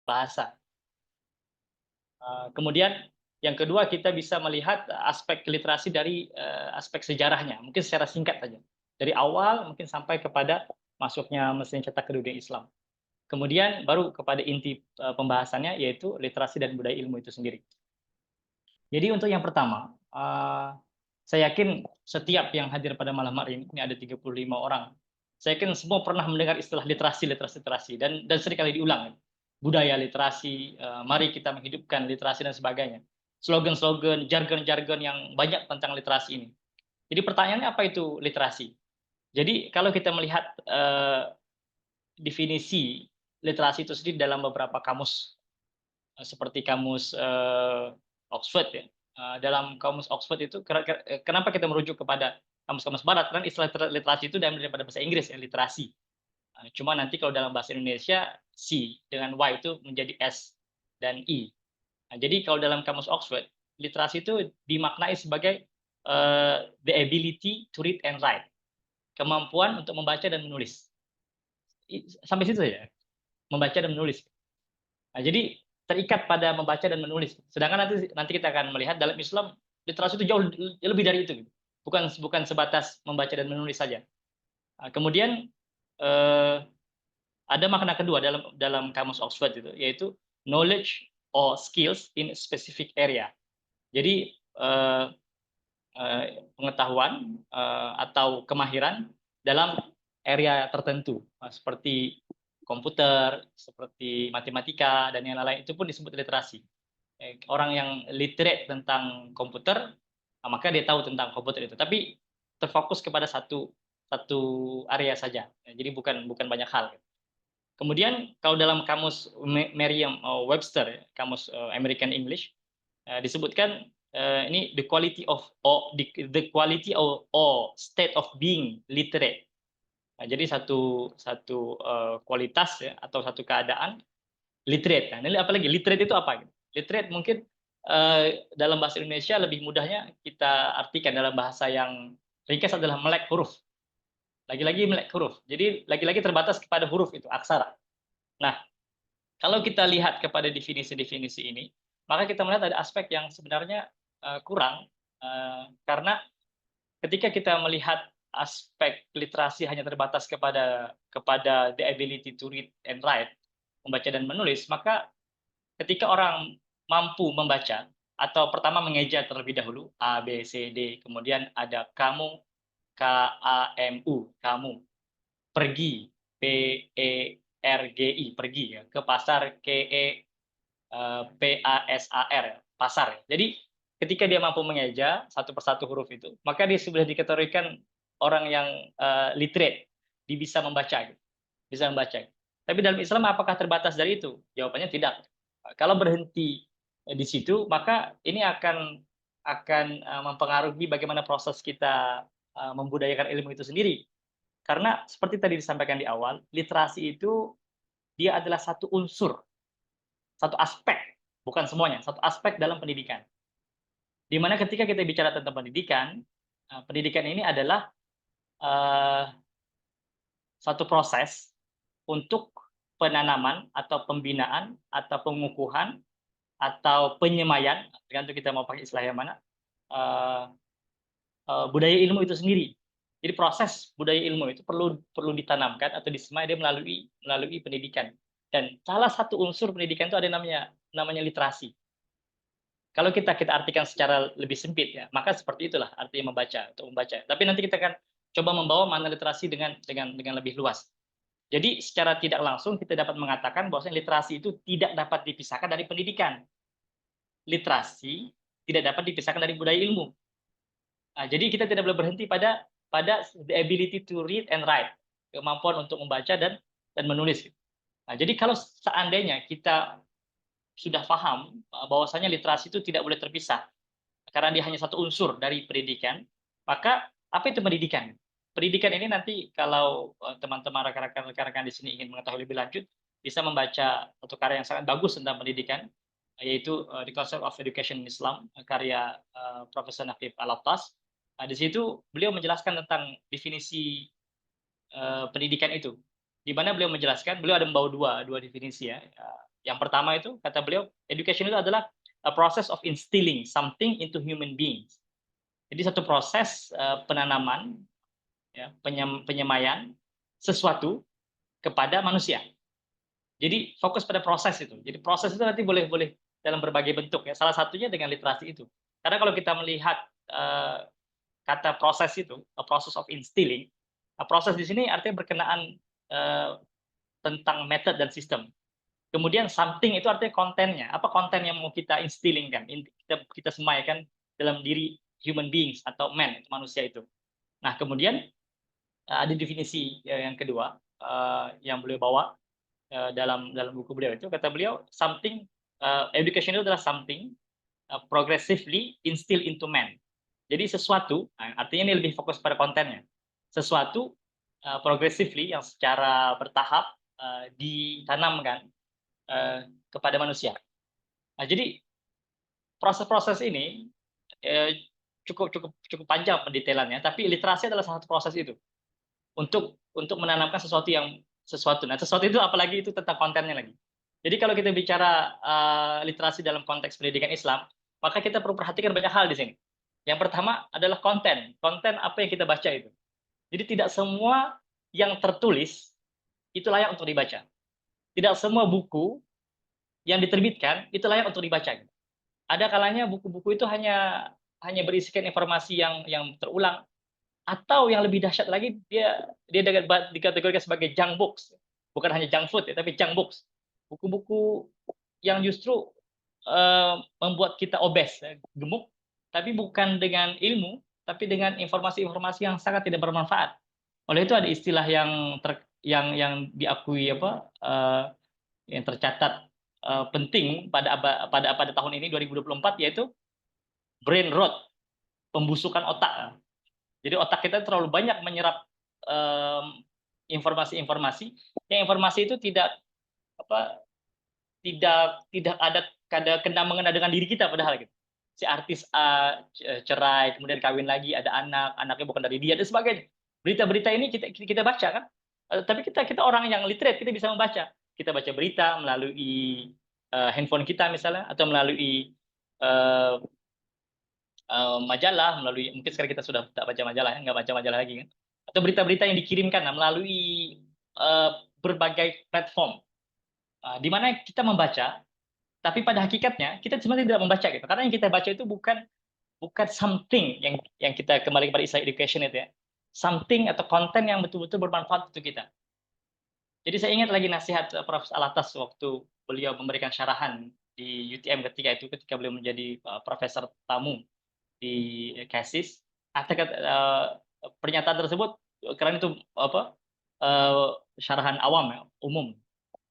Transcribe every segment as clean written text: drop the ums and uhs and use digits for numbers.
bahasa. Kemudian yang kedua kita bisa melihat aspek literasi dari aspek sejarahnya, mungkin secara singkat saja. Dari awal mungkin sampai kepada masuknya mesin cetak ke dunia Islam. Kemudian baru kepada inti pembahasannya yaitu literasi dan budaya ilmu itu sendiri. Jadi untuk yang pertama, saya yakin setiap yang hadir pada malam hari ini ada 35 orang. Saya yakin semua pernah mendengar istilah literasi dan seringkali diulang. Budaya literasi, mari kita menghidupkan literasi dan sebagainya. Slogan-slogan, jargon-jargon yang banyak tentang literasi ini. Jadi pertanyaannya apa itu literasi? Jadi kalau kita melihat definisi literasi itu sendiri dalam beberapa kamus seperti kamus Oxford ya. Dalam kamus Oxford itu kenapa kita merujuk kepada kamus-kamus barat, kan istilah literasi itu daripada bahasa Inggris ya, literasi. Cuma nanti kalau dalam bahasa Indonesia C dengan Y itu menjadi S dan I. Jadi kalau dalam kamus Oxford, literasi itu dimaknai sebagai the ability to read and write, kemampuan untuk membaca dan menulis. Sampai situ saja, membaca dan menulis. Jadi terikat pada membaca dan menulis. Sedangkan nanti nanti kita akan melihat dalam Islam literasi itu jauh lebih dari itu, gitu. Bukan sebatas membaca dan menulis saja. Kemudian eh, ada makna kedua dalam dalam kamus Oxford itu, yaitu knowledge or skills in a specific area. Jadi pengetahuan atau kemahiran dalam area tertentu, seperti komputer, seperti matematika dan yang lain-lain itu pun disebut literasi. Orang yang literate tentang komputer, maka dia tahu tentang komputer itu. Tapi terfokus kepada satu satu area saja. Jadi bukan bukan banyak hal. Kemudian kalau dalam kamus Merriam-Webster, kamus American English, disebutkan ini the quality of the quality or state of being literate. Jadi satu satu kualitas ya atau satu keadaan literate. Nah, ini apalagi literate itu apa? Literate mungkin dalam bahasa Indonesia lebih mudahnya kita artikan dalam bahasa yang ringkas adalah melek huruf. Lagi-lagi melek huruf. Jadi lagi-lagi terbatas kepada huruf itu, aksara. Nah, kalau kita lihat kepada definisi-definisi ini, maka kita melihat ada aspek yang sebenarnya kurang karena ketika kita melihat aspek literasi hanya terbatas kepada the ability to read and write, membaca dan menulis, maka ketika orang mampu membaca atau pertama mengeja terlebih dahulu A, B, C, D, kemudian ada kamu, K, A, M, U, kamu, pergi, P, E, R, G, I, pergi ya, ke pasar, K, E, P, A, S, A, R, pasar. Jadi ketika dia mampu mengeja satu persatu huruf itu, maka dia sudah dikategorikan orang yang literate, dia bisa membaca, gitu. Bisa membaca. Tapi dalam Islam apakah terbatas dari itu? Jawabannya tidak. Kalau berhenti di situ, maka ini akan mempengaruhi bagaimana proses kita membudayakan ilmu itu sendiri. Karena seperti tadi disampaikan di awal, literasi itu dia adalah satu unsur, satu aspek, bukan semuanya, satu aspek dalam pendidikan. Di mana ketika kita bicara tentang pendidikan, pendidikan ini adalah eh, satu proses untuk penanaman atau pembinaan atau pengukuhan atau penyemaian, tergantung kita mau pakai istilah yang mana, eee budaya ilmu itu sendiri. Jadi proses budaya ilmu itu perlu perlu ditanamkan atau disemai dia melalui melalui pendidikan. Dan salah satu unsur pendidikan itu ada namanya namanya literasi. Kalau kita artikan secara lebih sempit ya, maka seperti itulah artinya membaca, untuk membaca. Tapi nanti kita akan coba membawa makna literasi dengan lebih luas. Jadi secara tidak langsung kita dapat mengatakan bahwa literasi itu tidak dapat dipisahkan dari pendidikan. Literasi tidak dapat dipisahkan dari budaya ilmu. Nah, jadi kita tidak boleh berhenti pada the ability to read and write, kemampuan untuk membaca dan menulis. Nah, jadi kalau seandainya kita sudah paham bahwasanya literasi itu tidak boleh terpisah karena dia hanya satu unsur dari pendidikan, maka apa itu pendidikan? Pendidikan ini nanti kalau teman-teman rekan-rekan di sini ingin mengetahui lebih lanjut, bisa membaca satu karya yang sangat bagus tentang pendidikan, yaitu The Concept of Education in Islam, karya Profesor Naqib Al-Attas. Nah, di situ beliau menjelaskan tentang definisi pendidikan itu. Di mana beliau menjelaskan, beliau ada membawa dua definisi ya. Yang pertama itu kata beliau, education itu adalah a process of instilling something into human beings. Jadi satu proses penanaman, ya, penyemaian sesuatu kepada manusia. Jadi fokus pada proses itu. Jadi proses itu nanti boleh boleh dalam berbagai bentuk ya. Salah satunya dengan literasi itu. Karena kalau kita melihat kata proses itu, a process of instilling, proses di sini artinya berkenaan eh, tentang method dan sistem. Kemudian something itu artinya kontennya. Apa konten yang mau kita instilling kan? Kita semaikan dalam diri human beings atau man, manusia itu. Nah, kemudian ada definisi yang kedua yang beliau bawa dalam buku beliau itu, kata beliau something education itu adalah something progressively instill into man. Jadi sesuatu, artinya ini lebih fokus pada kontennya. Sesuatu progressively yang secara bertahap ditanamkan kepada manusia. Nah, jadi proses-proses ini cukup panjang pendetailannya, tapi literasi adalah salah satu proses itu untuk menanamkan sesuatu. Nah, sesuatu itu apalagi itu tentang kontennya lagi. Jadi kalau kita bicara literasi dalam konteks pendidikan Islam, maka kita perlu perhatikan banyak hal di sini. Yang pertama adalah konten apa yang kita baca itu. Jadi tidak semua yang tertulis itu layak untuk dibaca. Tidak semua buku yang diterbitkan itu layak untuk dibaca. Ada kalanya buku-buku itu hanya berisikan informasi yang terulang, atau yang lebih dahsyat lagi dia dikategorikan sebagai junk books. Bukan hanya junk food ya, tapi junk books. Buku-buku yang justru membuat kita obes, gemuk, tapi bukan dengan ilmu, tapi dengan informasi-informasi yang sangat tidak bermanfaat. Oleh itu ada istilah yang diakui yang tercatat penting pada tahun ini 2024, yaitu brain rot, pembusukan otak. Jadi otak kita terlalu banyak menyerap informasi-informasi yang informasi itu tidak ada kena mengena dengan diri kita, padahal gitu. Si artis A cerai, kemudian kawin lagi, ada anaknya bukan dari dia dan sebagainya. Berita-berita ini kita baca kan, tapi kita orang yang literate, kita bisa membaca. Kita baca berita melalui handphone kita misalnya, atau melalui majalah, melalui, mungkin sekarang kita sudah tak baca majalah ya, nggak baca majalah lagi kan, atau berita-berita yang dikirimkan melalui berbagai platform di mana kita membaca, tapi pada hakikatnya kita sebenarnya tidak membaca gitu, karena yang kita baca itu bukan something yang kita kembali kepada istilah education itu ya, something atau konten yang betul-betul bermanfaat untuk kita. Jadi saya ingat lagi nasihat Prof. Alatas waktu beliau memberikan syarahan di UTM ketika beliau menjadi profesor tamu di Casis. Pernyataan tersebut karena itu syarahan awam ya, umum.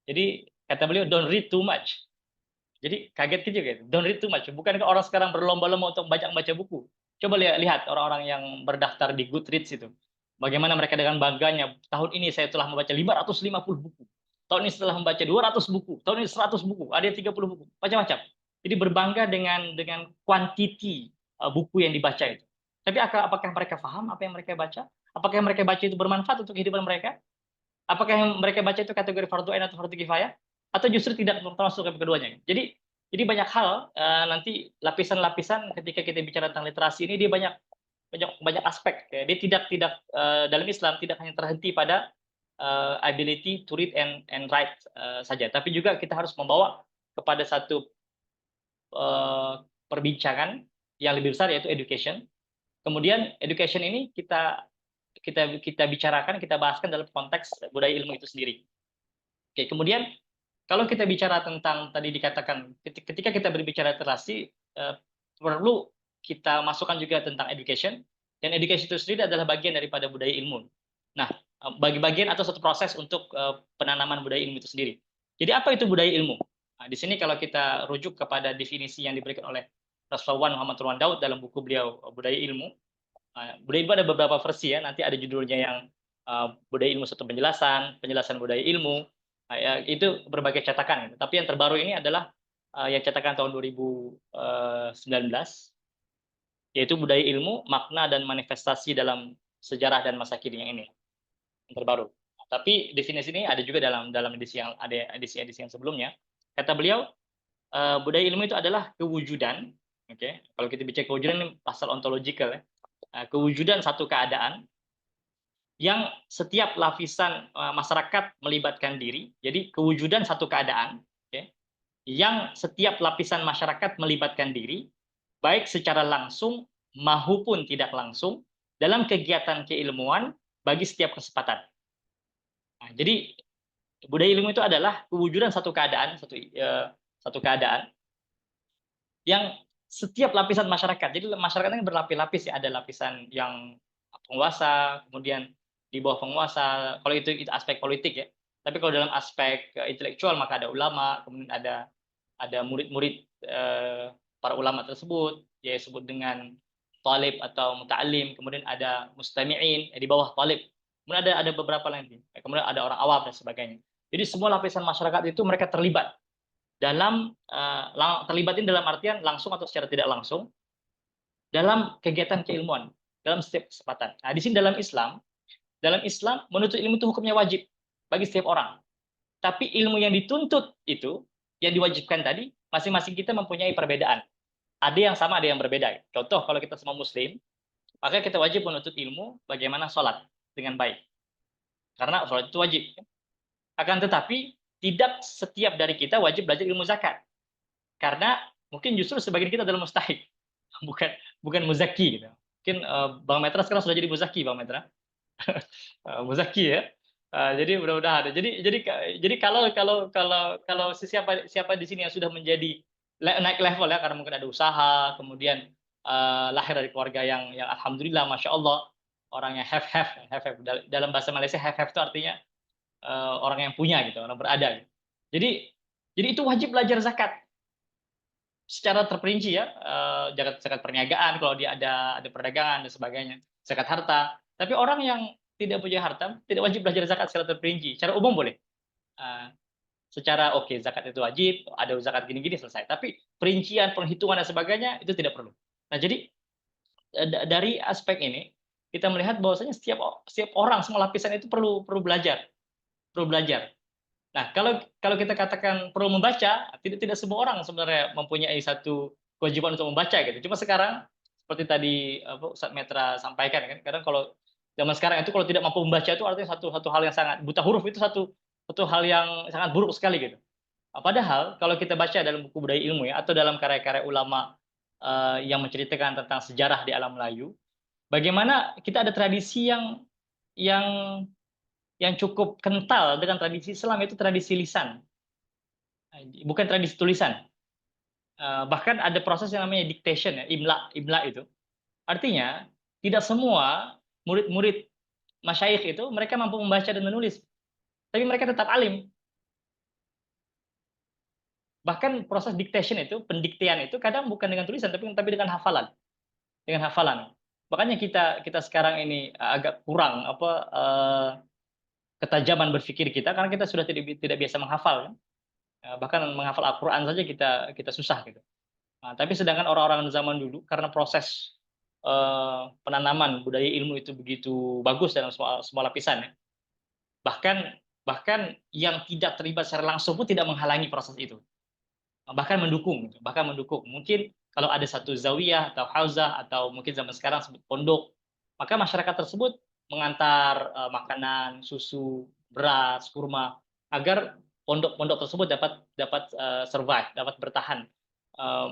Jadi kata beliau, don't read too much. Jadi kaget gitu kan, don't read too much. Bukankah orang sekarang berlomba-lomba untuk baca buku? Coba lihat orang-orang yang berdaftar di Goodreads itu. Bagaimana mereka dengan bangganya, tahun ini saya telah membaca 550 buku. Tahun ini setelah membaca 200 buku, tahun ini 100 buku, ada yang 30 buku, macam-macam. Jadi berbangga dengan kuantiti buku yang dibaca itu. Tapi apakah mereka paham apa yang mereka baca? Apakah yang mereka baca itu bermanfaat untuk kehidupan mereka? Apakah yang mereka baca itu kategori fardu ain atau fardu kifayah? Atau justru tidak termasuk keduanya? Jadi banyak hal nanti lapisan-lapisan ketika kita bicara tentang literasi ini, dia banyak aspek. Ya. Dia tidak dalam Islam tidak hanya terhenti pada ability to read and write saja, tapi juga kita harus membawa kepada satu perbincangan yang lebih besar, yaitu education. Kemudian education ini kita bicarakan, kita bahaskan dalam konteks budaya ilmu itu sendiri. Oke, kemudian kalau kita bicara tentang tadi dikatakan ketika kita berbicara literasi perlu kita masukkan juga tentang education, dan education itu sendiri adalah bagian daripada budaya ilmu. Nah, bagian atau satu proses untuk penanaman budaya ilmu itu sendiri. Jadi apa itu budaya ilmu? Nah, di sini kalau kita rujuk kepada definisi yang diberikan oleh Rasulullah Muhammad Turwan Daud dalam buku beliau Budaya Ilmu. Budaya ilmu ada beberapa versi ya, nanti ada judulnya yang budaya ilmu satu penjelasan budaya ilmu. Ya, itu berbagai cetakan. Gitu. Tapi yang terbaru ini adalah yang cetakan tahun 2019, yaitu budaya ilmu, makna dan manifestasi dalam sejarah dan masa kini yang ini, yang terbaru. Tapi definisi ini ada juga dalam edisi yang sebelumnya. Kata beliau, budaya ilmu itu adalah kewujudan, oke. Kalau kita bicara kewujudan ini pasal ontologikal ya. Kewujudan satu keadaan yang setiap lapisan masyarakat melibatkan diri. Jadi kewujudan satu keadaan, oke, yang setiap lapisan masyarakat melibatkan diri, baik secara langsung maupun tidak langsung dalam kegiatan keilmuan bagi setiap kesempatan. Nah, jadi budaya ilmu itu adalah kewujudan satu keadaan yang setiap lapisan masyarakat. Jadi masyarakat ini berlapis-lapis ya, ada lapisan yang penguasa, kemudian di bawah penguasa, kalau itu aspek politik ya. Tapi kalau dalam aspek intelektual maka ada ulama, kemudian ada murid-murid para ulama tersebut, ya disebut dengan talib atau muta'alim, kemudian ada mustami'in, di bawah talib. Kemudian ada beberapa lagi, kemudian ada orang awam dan sebagainya. Jadi semua lapisan masyarakat itu mereka terlibat dalam terlibat ini dalam artian langsung atau secara tidak langsung dalam kegiatan keilmuan dalam setiap kesempatan. Nah, di sini dalam Islam menuntut ilmu itu hukumnya wajib bagi setiap orang. Tapi ilmu yang dituntut itu yang diwajibkan tadi masing-masing kita mempunyai perbedaan. Ada yang sama, ada yang berbeda. Contoh kalau kita semua muslim, maka kita wajib menuntut ilmu bagaimana sholat dengan baik. Karena sholat itu wajib. Akan tetapi tidak setiap dari kita wajib belajar ilmu zakat. Karena mungkin justru sebagian kita adalah mustahik, bukan bukan muzaki gitu. Mungkin Bang Metra sekarang sudah jadi muzaki, Bang Metra. Muzaki ya. Jadi mudah-mudahan. Jadi kalau siapa di sini yang sudah menjadi naik level ya karena mungkin ada usaha, kemudian lahir dari keluarga yang alhamdulillah masya Allah orangnya have dalam bahasa Malaysia have itu artinya orang yang punya gitu, orang berada. Gitu. Jadi itu wajib belajar zakat secara terperinci ya, zakat perniagaan kalau dia ada perdagangan dan sebagainya, zakat harta. Tapi orang yang tidak punya harta tidak wajib belajar zakat secara terperinci. Secara umum boleh. Eee, secara oke zakat itu wajib, ada zakat gini-gini selesai. Tapi perincian, perhitungan dan sebagainya itu tidak perlu. Nah jadi, dari aspek ini kita melihat bahwasanya setiap orang semua lapisan itu perlu perlu belajar perlu belajar. Nah, kalau kalau kita katakan perlu membaca, tidak semua orang sebenarnya mempunyai satu kewajiban untuk membaca gitu. Cuma sekarang seperti tadi apa Ustaz Metra sampaikan kan, kadang kalau zaman sekarang itu kalau tidak mampu membaca itu artinya satu satu hal yang sangat buta huruf itu satu satu hal yang sangat buruk sekali gitu. Padahal kalau kita baca dalam buku budaya ilmu ya atau dalam karya-karya ulama yang menceritakan tentang sejarah di alam Melayu, bagaimana kita ada tradisi yang yang cukup kental dengan tradisi Islam itu tradisi lisan, bukan tradisi tulisan. Bahkan ada proses yang namanya dictation ya, imla itu. Artinya tidak semua murid-murid masyayikh itu mereka mampu membaca dan menulis, tapi mereka tetap alim. Bahkan proses dictation itu, pendiktian itu kadang bukan dengan tulisan tapi dengan hafalan, dengan hafalan. Makanya kita kita sekarang ini agak kurang apa ketajaman berpikir kita karena kita sudah tidak biasa menghafal. Bahkan menghafal Al-Quran saja kita susah gitu. Nah, tapi sedangkan orang-orang zaman dulu karena proses penanaman budaya ilmu itu begitu bagus dalam semua semua lapisan ya. Bahkan bahkan yang tidak terlibat secara langsung pun tidak menghalangi proses itu. Bahkan mendukung gitu, bahkan mendukung. Mungkin kalau ada satu zawiyah atau hauzah atau mungkin zaman sekarang sebut pondok, maka masyarakat tersebut mengantar makanan, susu, beras, kurma agar pondok-pondok tersebut dapat dapat survive, dapat bertahan,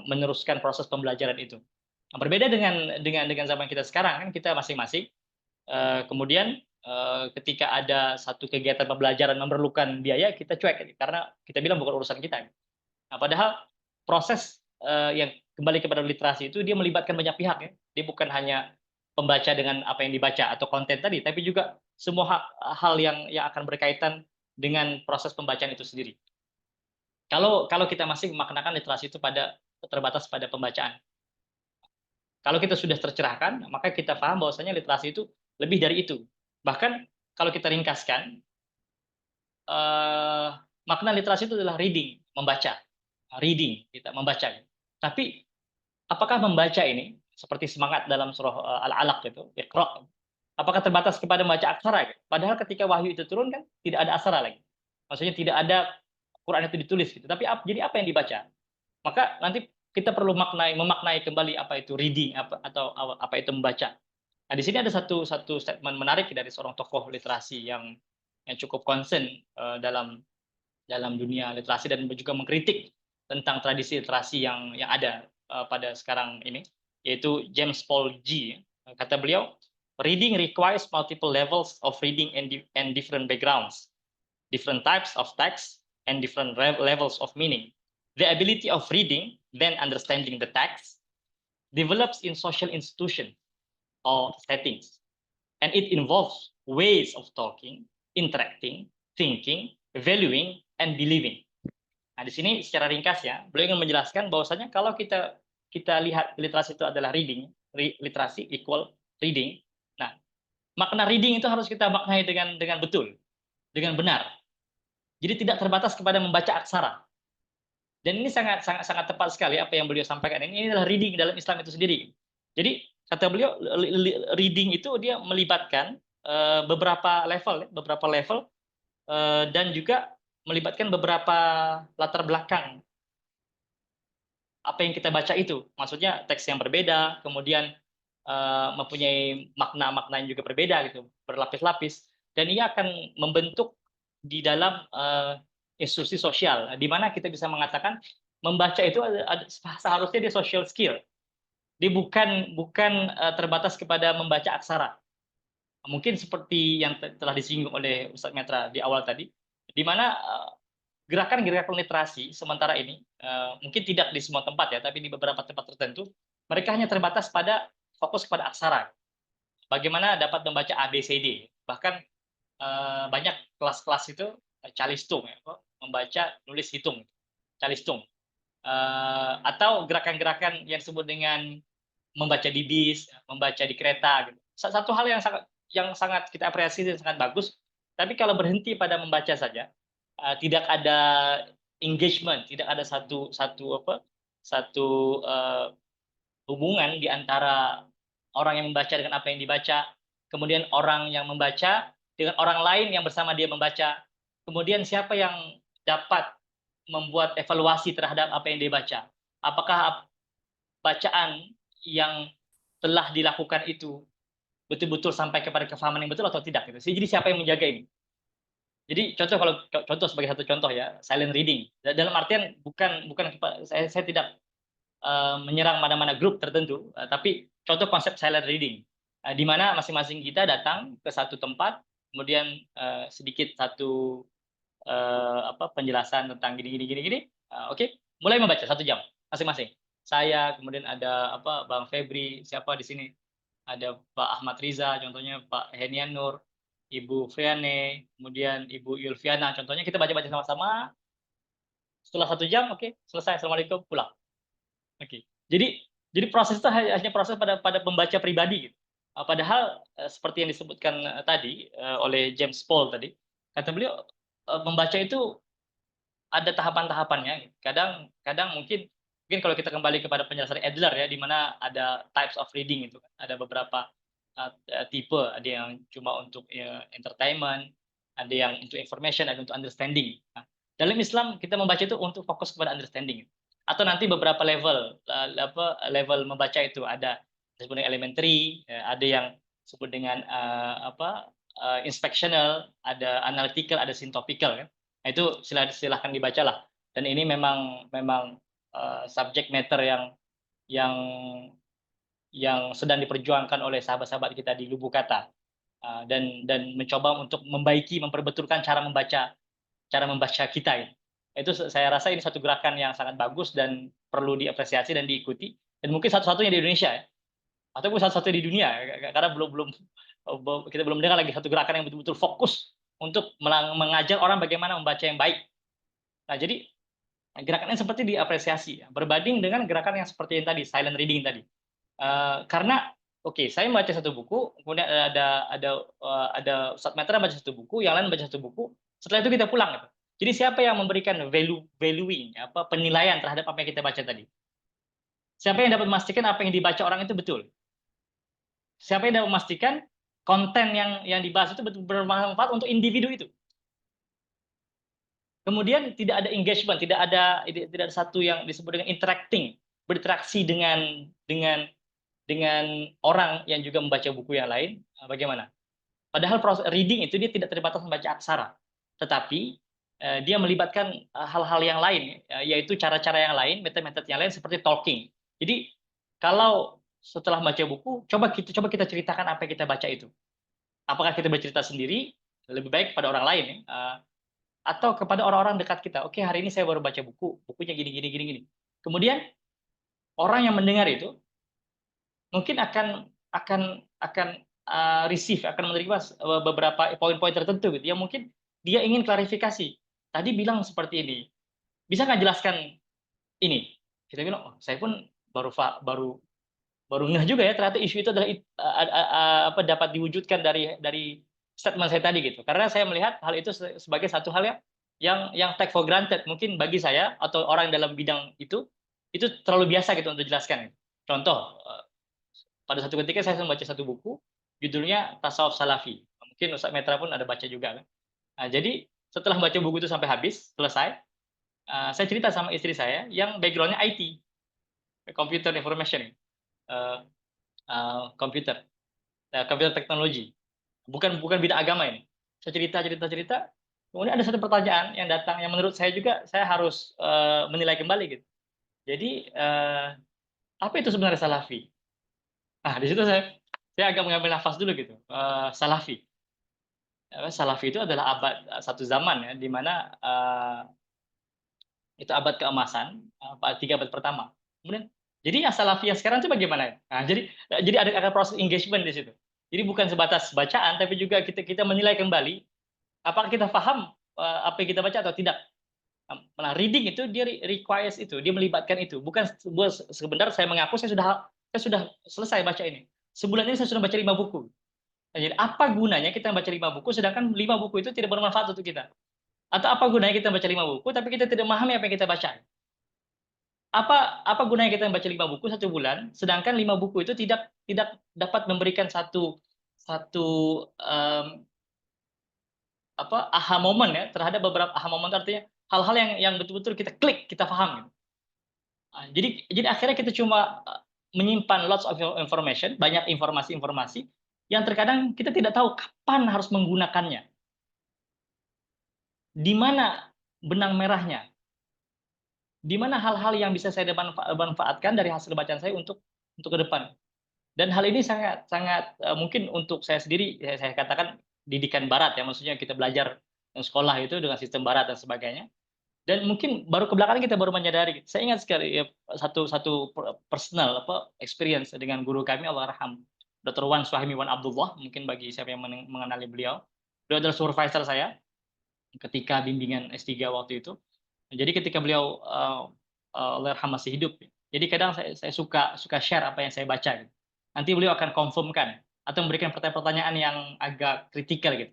meneruskan proses pembelajaran itu. Nah, berbeda dengan zaman kita sekarang kan kita masing-masing, kemudian, ketika ada satu kegiatan pembelajaran memerlukan biaya kita cuek karena kita bilang bukan urusan kita. Nah, padahal proses, yang kembali kepada literasi itu dia melibatkan banyak pihak ya. Dia bukan hanya pembaca dengan apa yang dibaca atau konten tadi, tapi juga semua hal yang akan berkaitan dengan proses pembacaan itu sendiri. Kalau kalau kita masih memaknakan literasi itu terbatas pada pembacaan. Kalau kita sudah tercerahkan, maka kita paham bahwasanya literasi itu lebih dari itu. Bahkan kalau kita ringkaskan, eee, makna literasi itu adalah reading, membaca. Reading, kita membaca. Tapi apakah membaca ini seperti semangat dalam surah Al-Alaq itu, Iqra, apakah terbatas kepada membaca aksara? Padahal ketika wahyu itu turun kan tidak ada aksara lagi. Maksudnya tidak ada Quran itu ditulis gitu. Tapi jadi apa yang dibaca? Maka nanti kita perlu memaknai kembali apa itu reading atau apa itu membaca. Nah, di sini ada satu statement menarik dari seorang tokoh literasi yang cukup concern dalam dalam dunia literasi dan juga mengkritik tentang tradisi literasi yang ada pada sekarang ini, yaitu James Paul G. Kata beliau, reading requires multiple levels of reading and different backgrounds, different types of text, and different levels of meaning. The ability of reading, then understanding the text, develops in social institutions or settings, and it involves ways of talking, interacting, thinking, valuing, and believing. Nah, di sini secara ringkas ya, beliau ingin menjelaskan bahwasanya kalau kita lihat literasi itu adalah reading, literasi equal reading. Nah, makna reading itu harus kita maknai dengan betul, dengan benar. Jadi tidak terbatas kepada membaca aksara. Dan ini sangat sangat sangat tepat sekali apa yang beliau sampaikan. Ini adalah reading dalam Islam itu sendiri. Jadi kata beliau reading itu dia melibatkan beberapa level dan juga melibatkan beberapa latar belakang apa yang kita baca itu. Maksudnya teks yang berbeda, kemudian mempunyai makna-makna yang juga berbeda gitu, berlapis-lapis, dan ini akan membentuk di dalam institusi sosial, di mana kita bisa mengatakan membaca itu seharusnya dia social skill. Dia bukan terbatas kepada membaca aksara. Mungkin seperti yang telah disinggung oleh Ustadz Metra di awal tadi, di mana gerakan-gerakan literasi sementara ini mungkin tidak di semua tempat ya, tapi di beberapa tempat tertentu mereka hanya terbatas pada fokus pada aksara. Bagaimana dapat membaca ABCD. Bahkan banyak kelas-kelas itu calistung ya, membaca nulis hitung, calistung. Atau gerakan-gerakan yang disebut dengan membaca di bis, membaca di kereta gitu. Satu hal yang sangat kita apresiasi dan sangat bagus, tapi kalau berhenti pada membaca saja, tidak ada engagement, tidak ada satu hubungan di antara orang yang membaca dengan apa yang dibaca, kemudian orang yang membaca dengan orang lain yang bersama dia membaca, kemudian siapa yang dapat membuat evaluasi terhadap apa yang dia baca. Apakah bacaan yang telah dilakukan itu betul-betul sampai kepada kefahaman yang betul atau tidak gitu. Jadi siapa yang menjaga ini? Jadi contoh sebagai satu contoh ya, silent reading. Dalam artian bukan saya tidak menyerang mana-mana grup tertentu, tapi contoh konsep silent reading, di mana masing-masing kita datang ke satu tempat, kemudian sedikit satu penjelasan tentang gini, oke, mulai membaca 1 jam masing-masing. Saya, kemudian ada Bang Febri, siapa di sini, ada Pak Ahmad Riza, contohnya Pak Henian Nur, Ibu Friane, kemudian Ibu Yulviana, contohnya kita baca-baca sama-sama. Setelah 1 jam, oke, selesai, assalamualaikum, pulang. Oke. Jadi proses itu hanya proses pada pembaca pribadi gitu. Padahal seperti yang disebutkan tadi oleh James Paul tadi, kata beliau membaca itu ada tahapan-tahapannya. Kadang mungkin kalau kita kembali kepada penjelasan Adler ya, di mana ada types of reading itu kan. Ada beberapa tipe, ada yang cuma untuk entertainment, ada yang untuk information, ada untuk understanding. Nah, dalam Islam kita membaca itu untuk fokus kepada understanding. Atau nanti beberapa level membaca itu ada disebut dengan elementary, ada yang disebut dengan inspectional, ada analytical, ada syntopical kan. Nah, itu silahkan dibacalah. Dan ini memang subject matter yang sedang diperjuangkan oleh sahabat-sahabat kita di Lubuk Kata, dan mencoba untuk memperbetulkan cara membaca kita ya. Itu saya rasa ini satu gerakan yang sangat bagus dan perlu diapresiasi dan diikuti, dan mungkin satu-satunya di Indonesia ya, ataupun satu-satunya di dunia ya, karena kita belum dengar lagi satu gerakan yang betul-betul fokus untuk mengajar orang bagaimana membaca yang baik. Nah, jadi gerakan yang seperti diapresiasi ya, berbanding dengan gerakan yang seperti yang tadi silent reading tadi. Karena saya membaca satu buku, kemudian ada Ustadz Metra baca satu buku, yang lain baca satu buku, setelah itu kita pulang gitu. Jadi siapa yang memberikan valuing, penilaian terhadap apa yang kita baca tadi? Siapa yang dapat memastikan apa yang dibaca orang itu betul? Siapa yang dapat memastikan konten yang dibahas itu betul bermanfaat untuk individu itu? Kemudian tidak ada engagement, tidak ada satu yang disebut dengan interacting, berinteraksi dengan orang yang juga membaca buku yang lain. Bagaimana? Padahal proses reading itu dia tidak terbatas membaca aksara, tetapi dia melibatkan hal-hal yang lain, yaitu cara-cara yang lain, metode-metode yang lain seperti talking. Jadi kalau setelah baca buku, coba kita ceritakan apa yang kita baca itu. Apakah kita bercerita sendiri, lebih baik pada orang lain, atau kepada orang-orang dekat kita. Oke, hari ini saya baru baca buku, bukunya gini gini gini gini. Kemudian orang yang mendengar itu mungkin akan receive, akan menerima beberapa poin-poin tertentu gitu, yang mungkin dia ingin klarifikasi. Tadi bilang seperti ini, bisa nggak jelaskan ini? Kita bilang, oh, saya pun baru baru baru ngeh juga ya ternyata isu itu adalah dapat diwujudkan dari statement saya tadi gitu. Karena saya melihat hal itu sebagai satu hal yang take for granted mungkin bagi saya atau orang dalam bidang itu terlalu biasa gitu untuk dijelaskan. Contoh, pada satu ketika saya membaca satu buku judulnya Tasawuf Salafi. Mungkin Ustaz Metra pun ada baca juga kan. Nah, jadi setelah baca buku itu sampai habis, selesai, saya cerita sama istri saya yang background-nya IT, Computer Information, komputer, computer teknologi. Bukan bidang agama ini. Saya cerita, kemudian ada satu pertanyaan yang datang yang menurut saya juga saya harus menilai kembali gitu. Jadi apa itu sebenarnya salafi? Nah, di situ saya agak mengambil nafas dulu gitu. Salafi. Salafi itu adalah abad satu zaman ya, di mana itu abad keemasan, 3 abad pertama. Kemudian jadi yang salafi yang sekarang itu bagaimana ya? Nah, jadi ada proses engagement di situ. Jadi bukan sebatas bacaan, tapi juga kita menilai kembali apakah kita paham apa yang kita baca atau tidak. Nah, reading itu dia requires itu, dia melibatkan itu. Bukan sebentar saya mengaku saya sudah selesai baca ini. Sebulan ini saya sudah baca 5 buku. Nah, jadi apa gunanya kita baca 5 buku sedangkan 5 buku itu tidak bermanfaat untuk kita? Atau apa gunanya kita baca 5 buku tapi kita tidak memahami apa yang kita baca? Apa gunanya kita membaca 5 buku 1 bulan sedangkan 5 buku itu tidak dapat memberikan satu satu aha moment ya terhadap beberapa aha moment artinya hal-hal yang betul-betul kita klik, kita paham gitu. Jadi akhirnya kita cuma menyimpan lots of information, banyak informasi-informasi yang terkadang kita tidak tahu kapan harus menggunakannya. Di mana benang merahnya? Di mana hal-hal yang bisa saya manfaatkan dari hasil bacaan saya untuk ke depan. Dan hal ini sangat sangat mungkin untuk saya sendiri saya katakan didikan barat ya, maksudnya kita belajar sekolah itu dengan sistem barat dan sebagainya. Dan mungkin baru ke belakang kita baru menyadari. Saya ingat sekali ya, satu personal experience dengan guru kami Allahyarham Dr. Wan Suhaimi Wan Abdullah, mungkin bagi siapa yang mengenali beliau. Beliau adalah supervisor saya ketika bimbingan S3 waktu itu. Jadi ketika beliau Allahyarham masih hidup, jadi kadang saya suka share apa yang saya baca gitu. Nanti beliau akan confirmkan atau memberikan pertanyaan-pertanyaan yang agak kritikal gitu.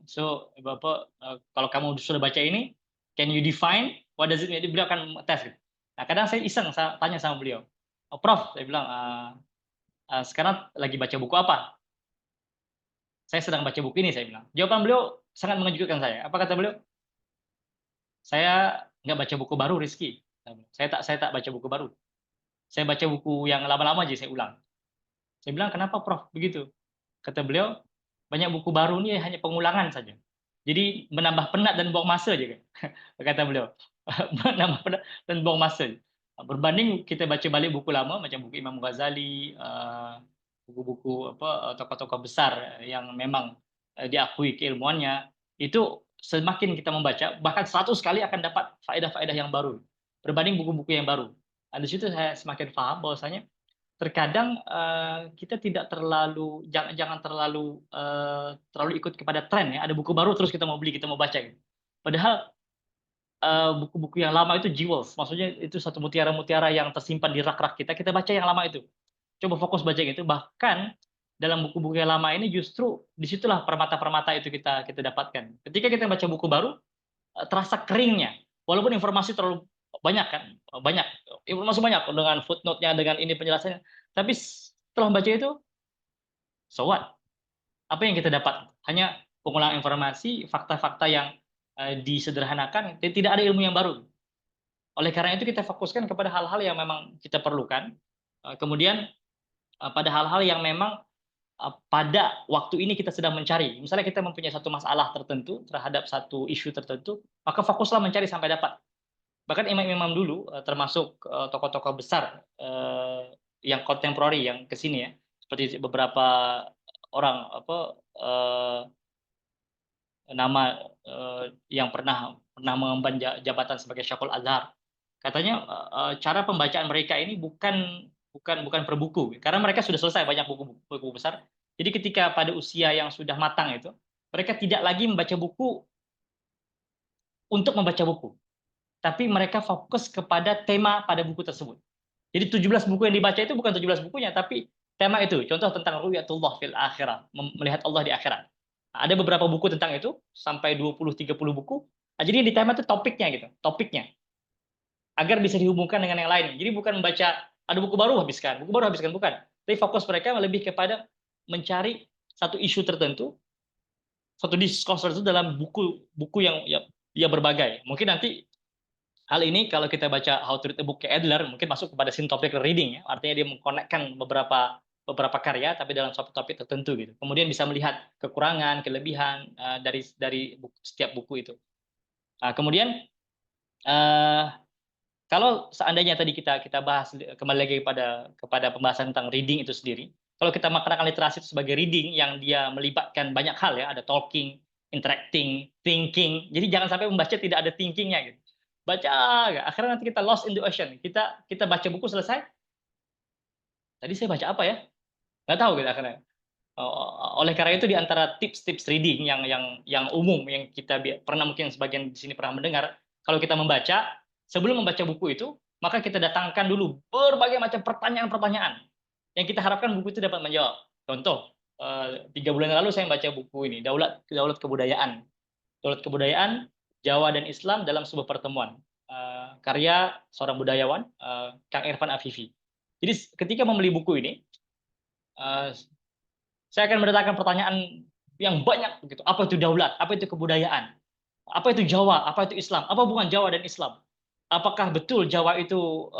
So Bapak, kalau kamu sudah baca ini, can you define what does it mean? Jadi beliau akan tes gitu. Nah, kadang saya iseng tanya sama beliau, "Oh, Prof," saya bilang, "Sekarang lagi baca buku apa?" "Saya sedang baca buku ini," saya bilang. Jawaban beliau sangat mengejutkan saya. Apa kata beliau? "Saya nggak baca buku baru, Rizky." Saya tak baca buku baru. Saya baca buku yang lama-lama aja saya ulang. Saya bilang, "Kenapa, Prof, begitu?" Kata beliau, "Banyak buku baru ini hanya pengulangan saja. Jadi menambah penat dan buang masa aja," kata beliau. "Menambah penat dan buang masa. Berbanding kita baca balik buku lama macam buku Imam Ghazali, buku-buku tokoh-tokoh besar yang memang diakui keilmuannya, itu semakin kita membaca bahkan 100 kali akan dapat faedah-faedah yang baru berbanding buku-buku yang baru." Nah, di situ saya semakin paham bahwasanya terkadang kita tidak terlalu jangan terlalu ikut kepada tren ya, ada buku baru terus kita mau beli, kita mau baca gitu. Padahal buku-buku yang lama itu jewels, maksudnya itu satu mutiara-mutiara yang tersimpan di rak-rak kita, kita baca yang lama itu. Coba fokus baca gitu, bahkan dalam buku-buku yang lama ini justru disitulah permata-permata itu kita dapatkan. Ketika kita baca buku baru, terasa keringnya, walaupun informasi terlalu banyak kan, banyak, informasi banyak dengan footnote-nya, dengan ini penjelasannya, tapi setelah baca itu, so what? Apa yang kita dapat? Hanya pengulangan informasi, fakta-fakta yang disederhanakan, tidak ada ilmu yang baru. Oleh karena itu kita fokuskan kepada hal-hal yang memang kita perlukan, kemudian pada hal-hal yang memang pada waktu ini kita sedang mencari. Misalnya kita mempunyai satu masalah tertentu terhadap satu isu tertentu, maka fokuslah mencari sampai dapat. Bahkan imam-imam dulu, termasuk tokoh-tokoh besar yang kontemporari yang ke sini ya, seperti beberapa orang nama yang pernah mengemban jabatan sebagai Syekhul Azhar. Katanya cara pembacaan mereka ini bukan per buku, karena mereka sudah selesai banyak buku besar. Jadi ketika pada usia yang sudah matang itu, mereka tidak lagi membaca buku untuk membaca buku, tapi mereka fokus kepada tema pada buku tersebut. Jadi 17 buku yang dibaca itu bukan 17 bukunya, tapi tema itu. Contoh tentang ru'yatullah fil akhirah, melihat Allah di akhirat. Ada beberapa buku tentang itu, sampai 20-30 buku. Nah, jadi di tema itu topiknya gitu, topiknya. Agar bisa dihubungkan dengan yang lain. Jadi bukan membaca ada buku baru habiskan, bukan. Tapi fokus mereka lebih kepada mencari satu isu tertentu, satu discourse tertentu dalam buku yang ya berbagai. Mungkin nanti hal ini kalau kita baca How to Read a Book kayak Adler, mungkin masuk kepada syntopical reading ya. Artinya dia mengkonekkan beberapa karya tapi dalam suatu topik tertentu gitu. Kemudian bisa melihat kekurangan, kelebihan dari setiap buku itu. Nah, kemudian kalau seandainya tadi kita bahas kembali lagi kepada pembahasan tentang reading itu sendiri. Kalau kita maknakan literasi itu sebagai reading yang dia melibatkan banyak hal ya, ada talking, interacting, thinking. Jadi jangan sampai membaca tidak ada thinkingnya gitu. Baca, akhirnya nanti kita lost in the ocean. Kita baca buku selesai. Tadi saya baca apa ya? Nggak tahu gitu akhirnya. Oleh karena itu di antara tips-tips reading yang umum yang kita pernah mungkin sebagian di sini pernah mendengar, kalau kita membaca, sebelum membaca buku itu, maka kita datangkan dulu berbagai macam pertanyaan-pertanyaan yang kita harapkan buku itu dapat menjawab. Contoh, 3 bulan lalu saya membaca buku ini, Daulat Kebudayaan. Daulat Kebudayaan Jawa dan Islam dalam sebuah pertemuan. Karya seorang budayawan, Kang Irfan Afifi. Jadi ketika membeli buku ini, saya akan mendatangkan pertanyaan yang banyak begitu. Apa itu daulat? Apa itu kebudayaan? Apa itu Jawa? Apa itu Islam? Apa hubungan Jawa dan Islam? Apakah betul Jawa itu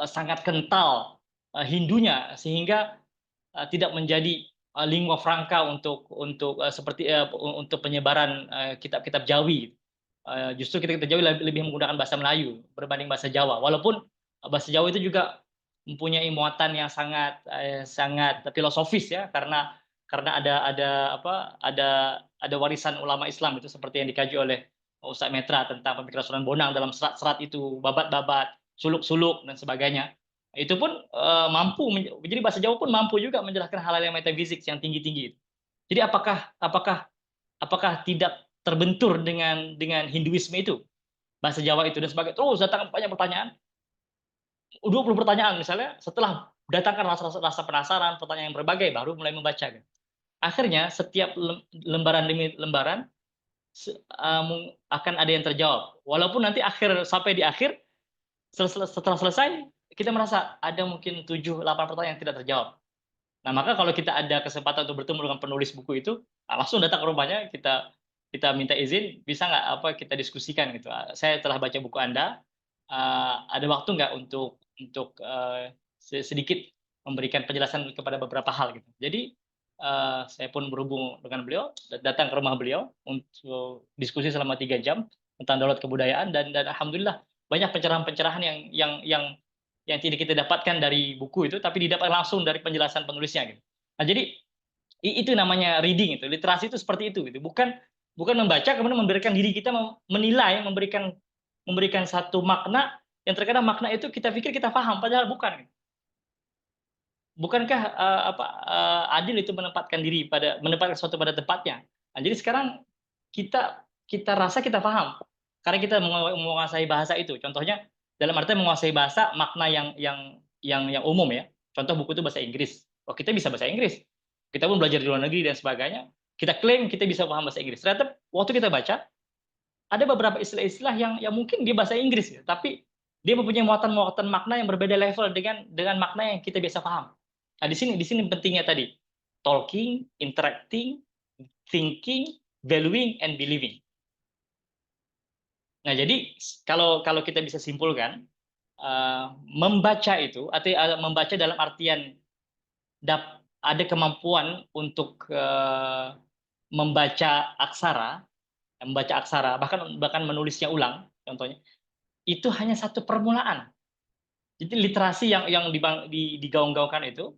sangat kental Hindunya sehingga tidak menjadi lingua franca untuk untuk penyebaran kitab-kitab Jawi. Justru kitab-kitab Jawi lebih menggunakan bahasa Melayu berbanding bahasa Jawa. Walaupun bahasa Jawa itu juga mempunyai muatan yang sangat filosofis ya, karena ada warisan ulama Islam itu seperti yang dikaji oleh Ustadz Metra tentang pemikiran Sunan Bonang dalam serat-serat itu, babat-babat, suluk-suluk dan sebagainya. Itu pun mampu, jadi bahasa Jawa pun mampu juga menjelaskan hal-hal yang metafisik yang tinggi-tinggi. Jadi apakah tidak terbentur dengan Hinduisme itu, bahasa Jawa itu dan sebagainya. Terus datang banyak pertanyaan, 20 pertanyaan misalnya, setelah datangkan rasa penasaran, pertanyaan yang berbagai, baru mulai membaca. Akhirnya setiap lembaran demi lembaran akan ada yang terjawab. Walaupun nanti sampai di akhir, setelah selesai, kita merasa ada mungkin 7-8 pertanyaan yang tidak terjawab. Nah, maka kalau kita ada kesempatan untuk bertemu dengan penulis buku itu, langsung datang ke rumahnya, kita minta izin, bisa nggak kita diskusikan gitu. Saya telah baca buku Anda, ada waktu nggak untuk sedikit memberikan penjelasan kepada beberapa hal gitu. Jadi saya pun berhubung dengan beliau, datang ke rumah beliau untuk diskusi selama 3 jam tentang daulat kebudayaan dan alhamdulillah banyak pencerahan-pencerahan yang tidak kita dapatkan dari buku itu, tapi didapat langsung dari penjelasan penulisnya gitu. Nah, jadi itu namanya reading itu, literasi itu seperti itu gitu. Bukan membaca kemudian memberikan diri kita menilai, memberikan satu makna yang terkadang makna itu kita pikir kita paham padahal bukan. Bukankah adil itu menempatkan sesuatu pada tempatnya. Nah, jadi sekarang kita rasa kita paham karena kita menguasai bahasa itu. Contohnya dalam artian menguasai bahasa makna yang umum ya. Contoh buku itu bahasa Inggris. Oh, kita bisa bahasa Inggris. Kita pun belajar di luar negeri dan sebagainya. Kita klaim kita bisa paham bahasa Inggris. Ternyata waktu kita baca ada beberapa istilah-istilah yang mungkin dia bahasa Inggris ya, tapi dia mempunyai muatan-muatan makna yang berbeda level dengan makna yang kita biasa paham. Nah, di sini pentingnya tadi talking, interacting, thinking, valuing and believing. Nah, jadi kalau kita bisa simpulkan, membaca itu atau membaca dalam artian ada kemampuan untuk membaca aksara, bahkan menulisnya ulang, contohnya, itu hanya satu permulaan. Jadi literasi yang digaung-gaungkan itu,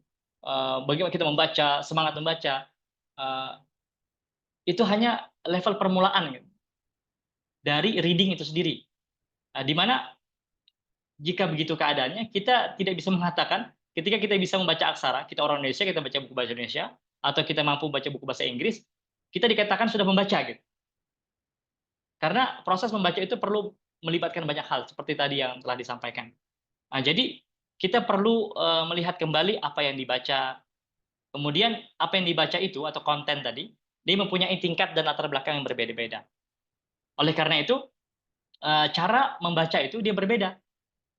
bagaimana kita membaca, semangat membaca, itu hanya level permulaan gitu, dari reading itu sendiri. Nah, di mana jika begitu keadaannya, kita tidak bisa mengatakan ketika kita bisa membaca aksara, kita orang Indonesia, kita baca buku bahasa Indonesia, atau kita mampu baca buku bahasa Inggris, kita dikatakan sudah membaca gitu. Karena proses membaca itu perlu melibatkan banyak hal, seperti tadi yang telah disampaikan. Nah, jadi kita perlu melihat kembali apa yang dibaca, kemudian apa yang dibaca itu atau konten tadi, dia mempunyai tingkat dan latar belakang yang berbeda-beda. Oleh karena itu, cara membaca itu dia berbeda.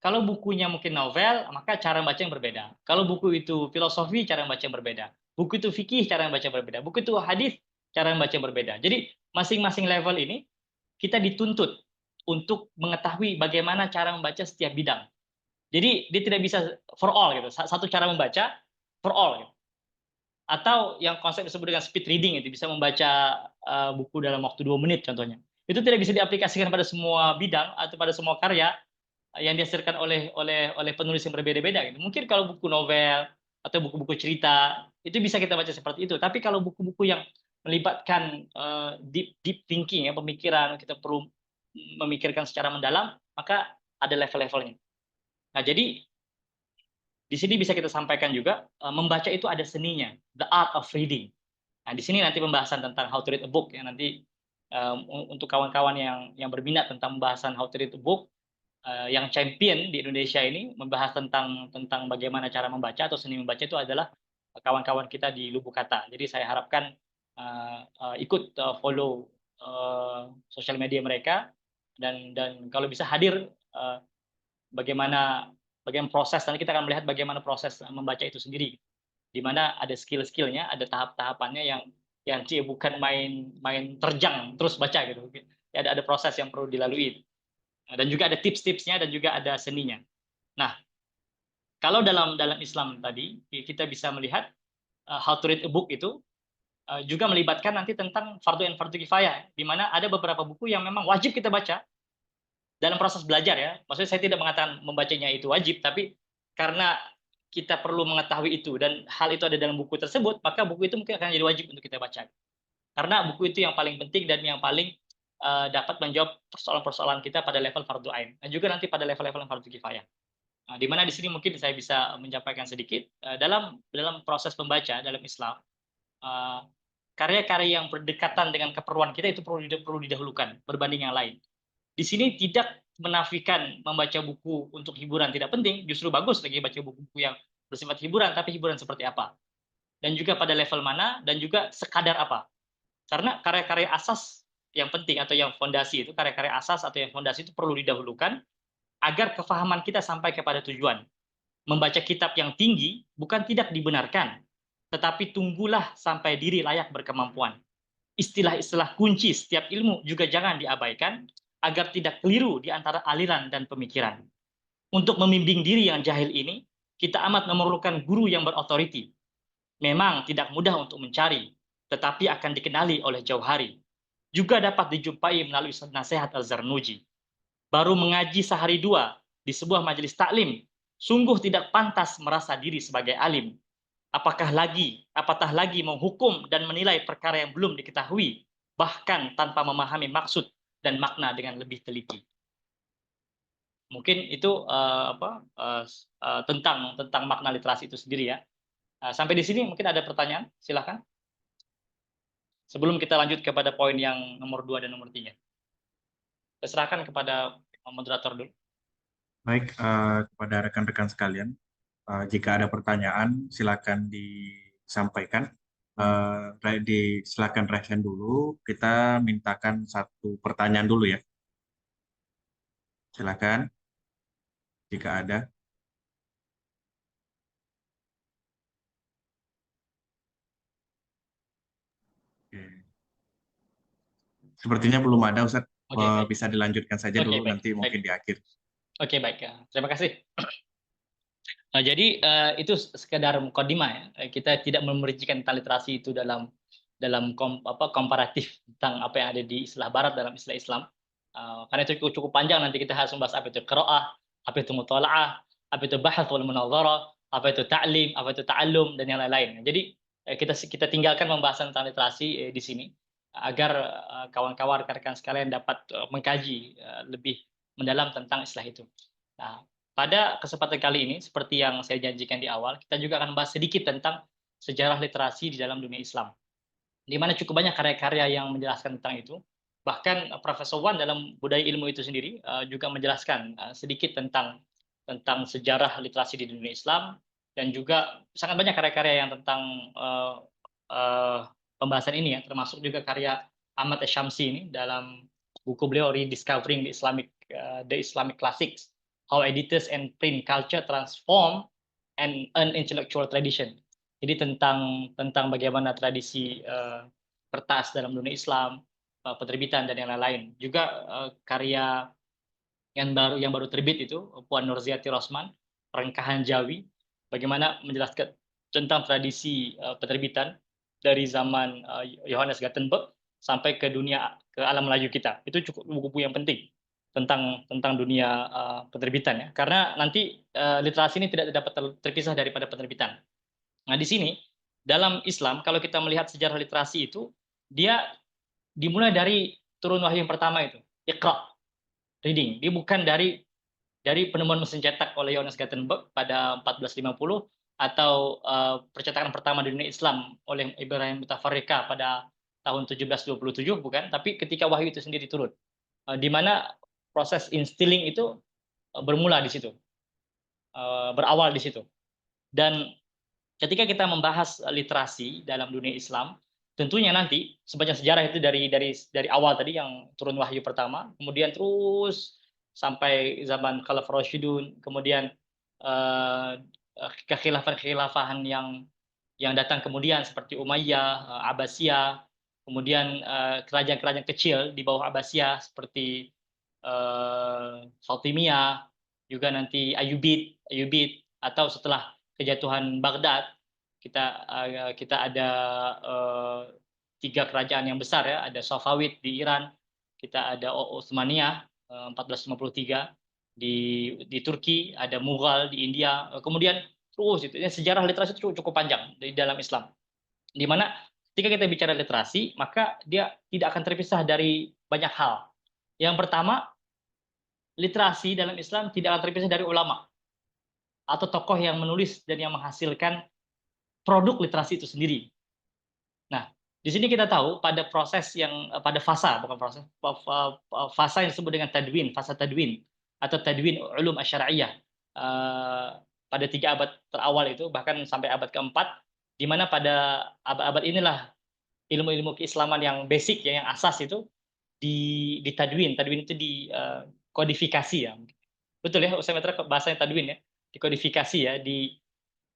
Kalau bukunya mungkin novel, maka cara membaca yang berbeda. Kalau buku itu filosofi, cara membaca yang berbeda. Buku itu fikih, cara membaca yang berbeda. Buku itu hadis, cara membaca yang berbeda. Jadi masing-masing level ini kita dituntut untuk mengetahui bagaimana cara membaca setiap bidang. Jadi dia tidak bisa for all gitu. Satu cara membaca for all gitu. Atau yang konsep disebut dengan speed reading itu bisa membaca buku dalam waktu 2 menit contohnya. Itu tidak bisa diaplikasikan pada semua bidang atau pada semua karya yang dihasilkan oleh penulis yang berbeda-beda gitu. Mungkin kalau buku novel atau buku-buku cerita itu bisa kita baca seperti itu. Tapi kalau buku-buku yang melibatkan deep deep thinking ya, pemikiran, kita perlu memikirkan secara mendalam, maka ada level-levelnya. Nah, jadi di sini bisa kita sampaikan juga membaca itu ada seninya, the art of reading. Nah, di sini nanti pembahasan tentang how to read a book ya, nanti untuk kawan-kawan yang berminat tentang pembahasan how to read a book, yang champion di Indonesia ini membahas tentang bagaimana cara membaca atau seni membaca itu adalah kawan-kawan kita di Lubuk Kata. Jadi saya harapkan ikut follow sosial media mereka dan kalau bisa hadir, bagaimana bagaimana proses, nanti kita akan melihat bagaimana proses membaca itu sendiri. Di mana ada skill-skillnya, ada tahap-tahapannya yang bukan main terjang terus baca gitu. Ya, ada proses yang perlu dilalui. Dan juga ada tips-tipsnya dan juga ada seninya. Nah, kalau dalam dalam Islam tadi kita bisa melihat how to read a book itu juga melibatkan nanti tentang fardu and fardu kifayah, di mana ada beberapa buku yang memang wajib kita baca dalam proses belajar ya. Maksudnya saya tidak mengatakan membacanya itu wajib, tapi karena kita perlu mengetahui itu dan hal itu ada dalam buku tersebut, maka buku itu mungkin akan jadi wajib untuk kita baca. Karena buku itu yang paling penting dan yang paling dapat menjawab persoalan-persoalan kita pada level fardu ain dan juga nanti pada level-level fardu kifayah. Nah, di mana di sini mungkin saya bisa menyampaikan sedikit dalam dalam proses membaca dalam Islam, eh, karya-karya yang berdekatan dengan keperluan kita itu perlu didahulukan berbanding yang lain. Di sini tidak menafikan membaca buku untuk hiburan tidak penting, justru bagus lagi baca buku-buku yang bersifat hiburan, tapi hiburan seperti apa? Dan juga pada level mana dan juga sekadar apa? Karena karya-karya asas yang penting atau yang fondasi itu, karya-karya asas atau yang fondasi itu perlu didahulukan agar kefahaman kita sampai kepada tujuan. Membaca kitab yang tinggi bukan tidak dibenarkan, tetapi tunggulah sampai diri layak berkemampuan. Istilah-istilah kunci setiap ilmu juga jangan diabaikan agar tidak keliru di antara aliran dan pemikiran. Untuk membimbing diri yang jahil ini, kita amat memerlukan guru yang berotoriti. Memang tidak mudah untuk mencari, tetapi akan dikenali oleh jauh hari. Juga dapat dijumpai melalui nasihat Al-Zarnuji. Baru mengaji sehari dua di sebuah majelis taklim, sungguh tidak pantas merasa diri sebagai alim. Apatah lagi menghukum dan menilai perkara yang belum diketahui, bahkan tanpa memahami maksud dan makna dengan lebih teliti. Mungkin itu tentang makna literasi itu sendiri ya. Sampai di sini mungkin ada pertanyaan, silakan. Sebelum kita lanjut kepada poin yang nomor 2 dan nomor 3. Saya serahkan kepada moderator dulu. Baik, kepada rekan-rekan sekalian, jika ada pertanyaan silakan disampaikan. Silakan raise hand dulu. Kita mintakan satu pertanyaan dulu ya. Silakan jika ada. Oke. Sepertinya belum ada, Ustadz. Oke, baik. Bisa dilanjutkan saja Oke, dulu, baik. nanti Baik. mungkin di akhir. Oke, baik ya. Terima kasih. Jadi itu sekedar mukadimah ya. Kita tidak memerincikan tentang literasi itu dalam komparatif tentang apa yang ada di istilah Barat dalam istilah Islam. Karena itu cukup panjang, nanti kita harus membahas apa itu qiraah, apa itu mutalaah, apa itu bahats wal munadharah, apa itu ta'lim, apa itu ta'allum dan yang lain-lain. Jadi kita tinggalkan pembahasan tentang literasi di sini agar kawan-kawan rekan-rekan sekalian dapat mengkaji lebih mendalam tentang istilah itu. Nah, pada kesempatan kali ini, seperti yang saya janjikan di awal, kita juga akan bahas sedikit tentang sejarah literasi di dalam dunia Islam, di mana cukup banyak karya-karya yang menjelaskan tentang itu. Bahkan Profesor Wan dalam budaya ilmu itu sendiri juga menjelaskan sedikit tentang sejarah literasi di dunia Islam, dan juga sangat banyak karya-karya yang tentang uh, uh, pembahasan ini ya, termasuk juga karya Ahmad Syamsi ini dalam buku beliau Rediscovering the Islamic Classics, How Editors and Print Culture Transform an Intellectual Tradition. Jadi tentang bagaimana tradisi kertas dalam dunia Islam, penerbitan dan yang lain-lain. Juga karya yang baru terbit itu Puan Nurziati Rosman, Rengkahan Jawi, bagaimana menjelaskan tentang tradisi penerbitan dari zaman Johannes Gutenberg sampai ke alam Melayu kita. Itu cukup buku-buku yang penting tentang dunia penerbitan ya. Karena nanti literasi ini tidak dapat terpisah daripada penerbitan. Nah, di sini dalam Islam kalau kita melihat sejarah literasi itu, dia dimulai dari turun wahyu yang pertama itu, Iqra, reading. Dia bukan dari penemuan mesin cetak oleh Johannes Gutenberg pada 1450, atau percetakan pertama di dunia Islam oleh Ibrahim Mutafarrika pada tahun 1727, bukan, tapi ketika wahyu itu sendiri turun, di mana proses instilling itu bermula di situ, berawal di situ. Dan ketika kita membahas literasi dalam dunia Islam, tentunya nanti sepanjang sejarah itu dari awal tadi yang turun wahyu pertama, kemudian terus sampai zaman Khalaf Rasyidun, kemudian eh, kekhilafan-khilafan yang datang kemudian seperti Umayyah, Abbasiyah, kemudian kerajaan-kerajaan kecil di bawah Abbasiyah seperti Fatimiyah, juga nanti Ayyubid, atau setelah kejatuhan Baghdad kita ada uh, tiga kerajaan yang besar ya, ada Safavid di Iran, kita ada Utsmaniyah 1453 di Turki, ada Mughal di India, kemudian terus itu. Sejarah literasi itu cukup panjang di dalam Islam. Di mana ketika kita bicara literasi, maka dia tidak akan terpisah dari banyak hal. Yang pertama, literasi dalam Islam tidak akan terpisah dari ulama atau tokoh yang menulis dan yang menghasilkan produk literasi itu sendiri. Nah, di sini kita tahu pada proses pada fasa, bukan proses, fasa yang disebut dengan tadwin, fasa tadwin atau tadwin ulum asyariyah, pada 3 abad terawal itu, bahkan sampai abad keempat, di mana pada abad-abad inilah ilmu-ilmu keislaman yang basic ya, yang asas itu di tadwin. Tadwin itu di kodifikasi ya. Betul ya, saya bahasanya tadwin ya, dikodifikasi ya,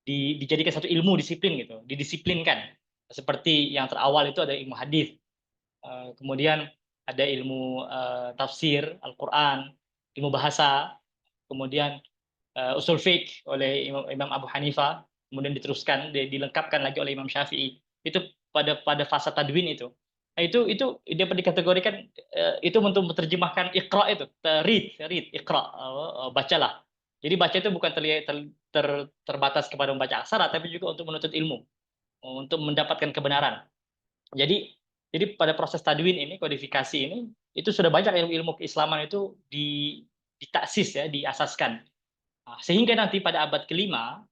dijadikan satu ilmu disiplin gitu, didisiplinkan. Seperti yang terawal itu ada ilmu hadis, kemudian ada ilmu tafsir Al-Qur'an, ilmu bahasa, kemudian usul fiqh oleh Imam Abu Hanifah, kemudian diteruskan dilengkapkan lagi oleh Imam Syafi'i. Itu pada fase tadwin itu. Nah, itu dapat dikategorikan itu untuk menerjemahkan Iqra itu, read, Iqra, bacalah. Jadi baca itu bukan terbatas kepada membaca aksara, tapi juga untuk menuntut ilmu, untuk mendapatkan kebenaran. Jadi pada proses tadwin ini, kodifikasi ini, itu sudah banyak ilmu-ilmu keislaman itu ditaksis ya, diasaskan. Nah, sehingga nanti pada abad kelima,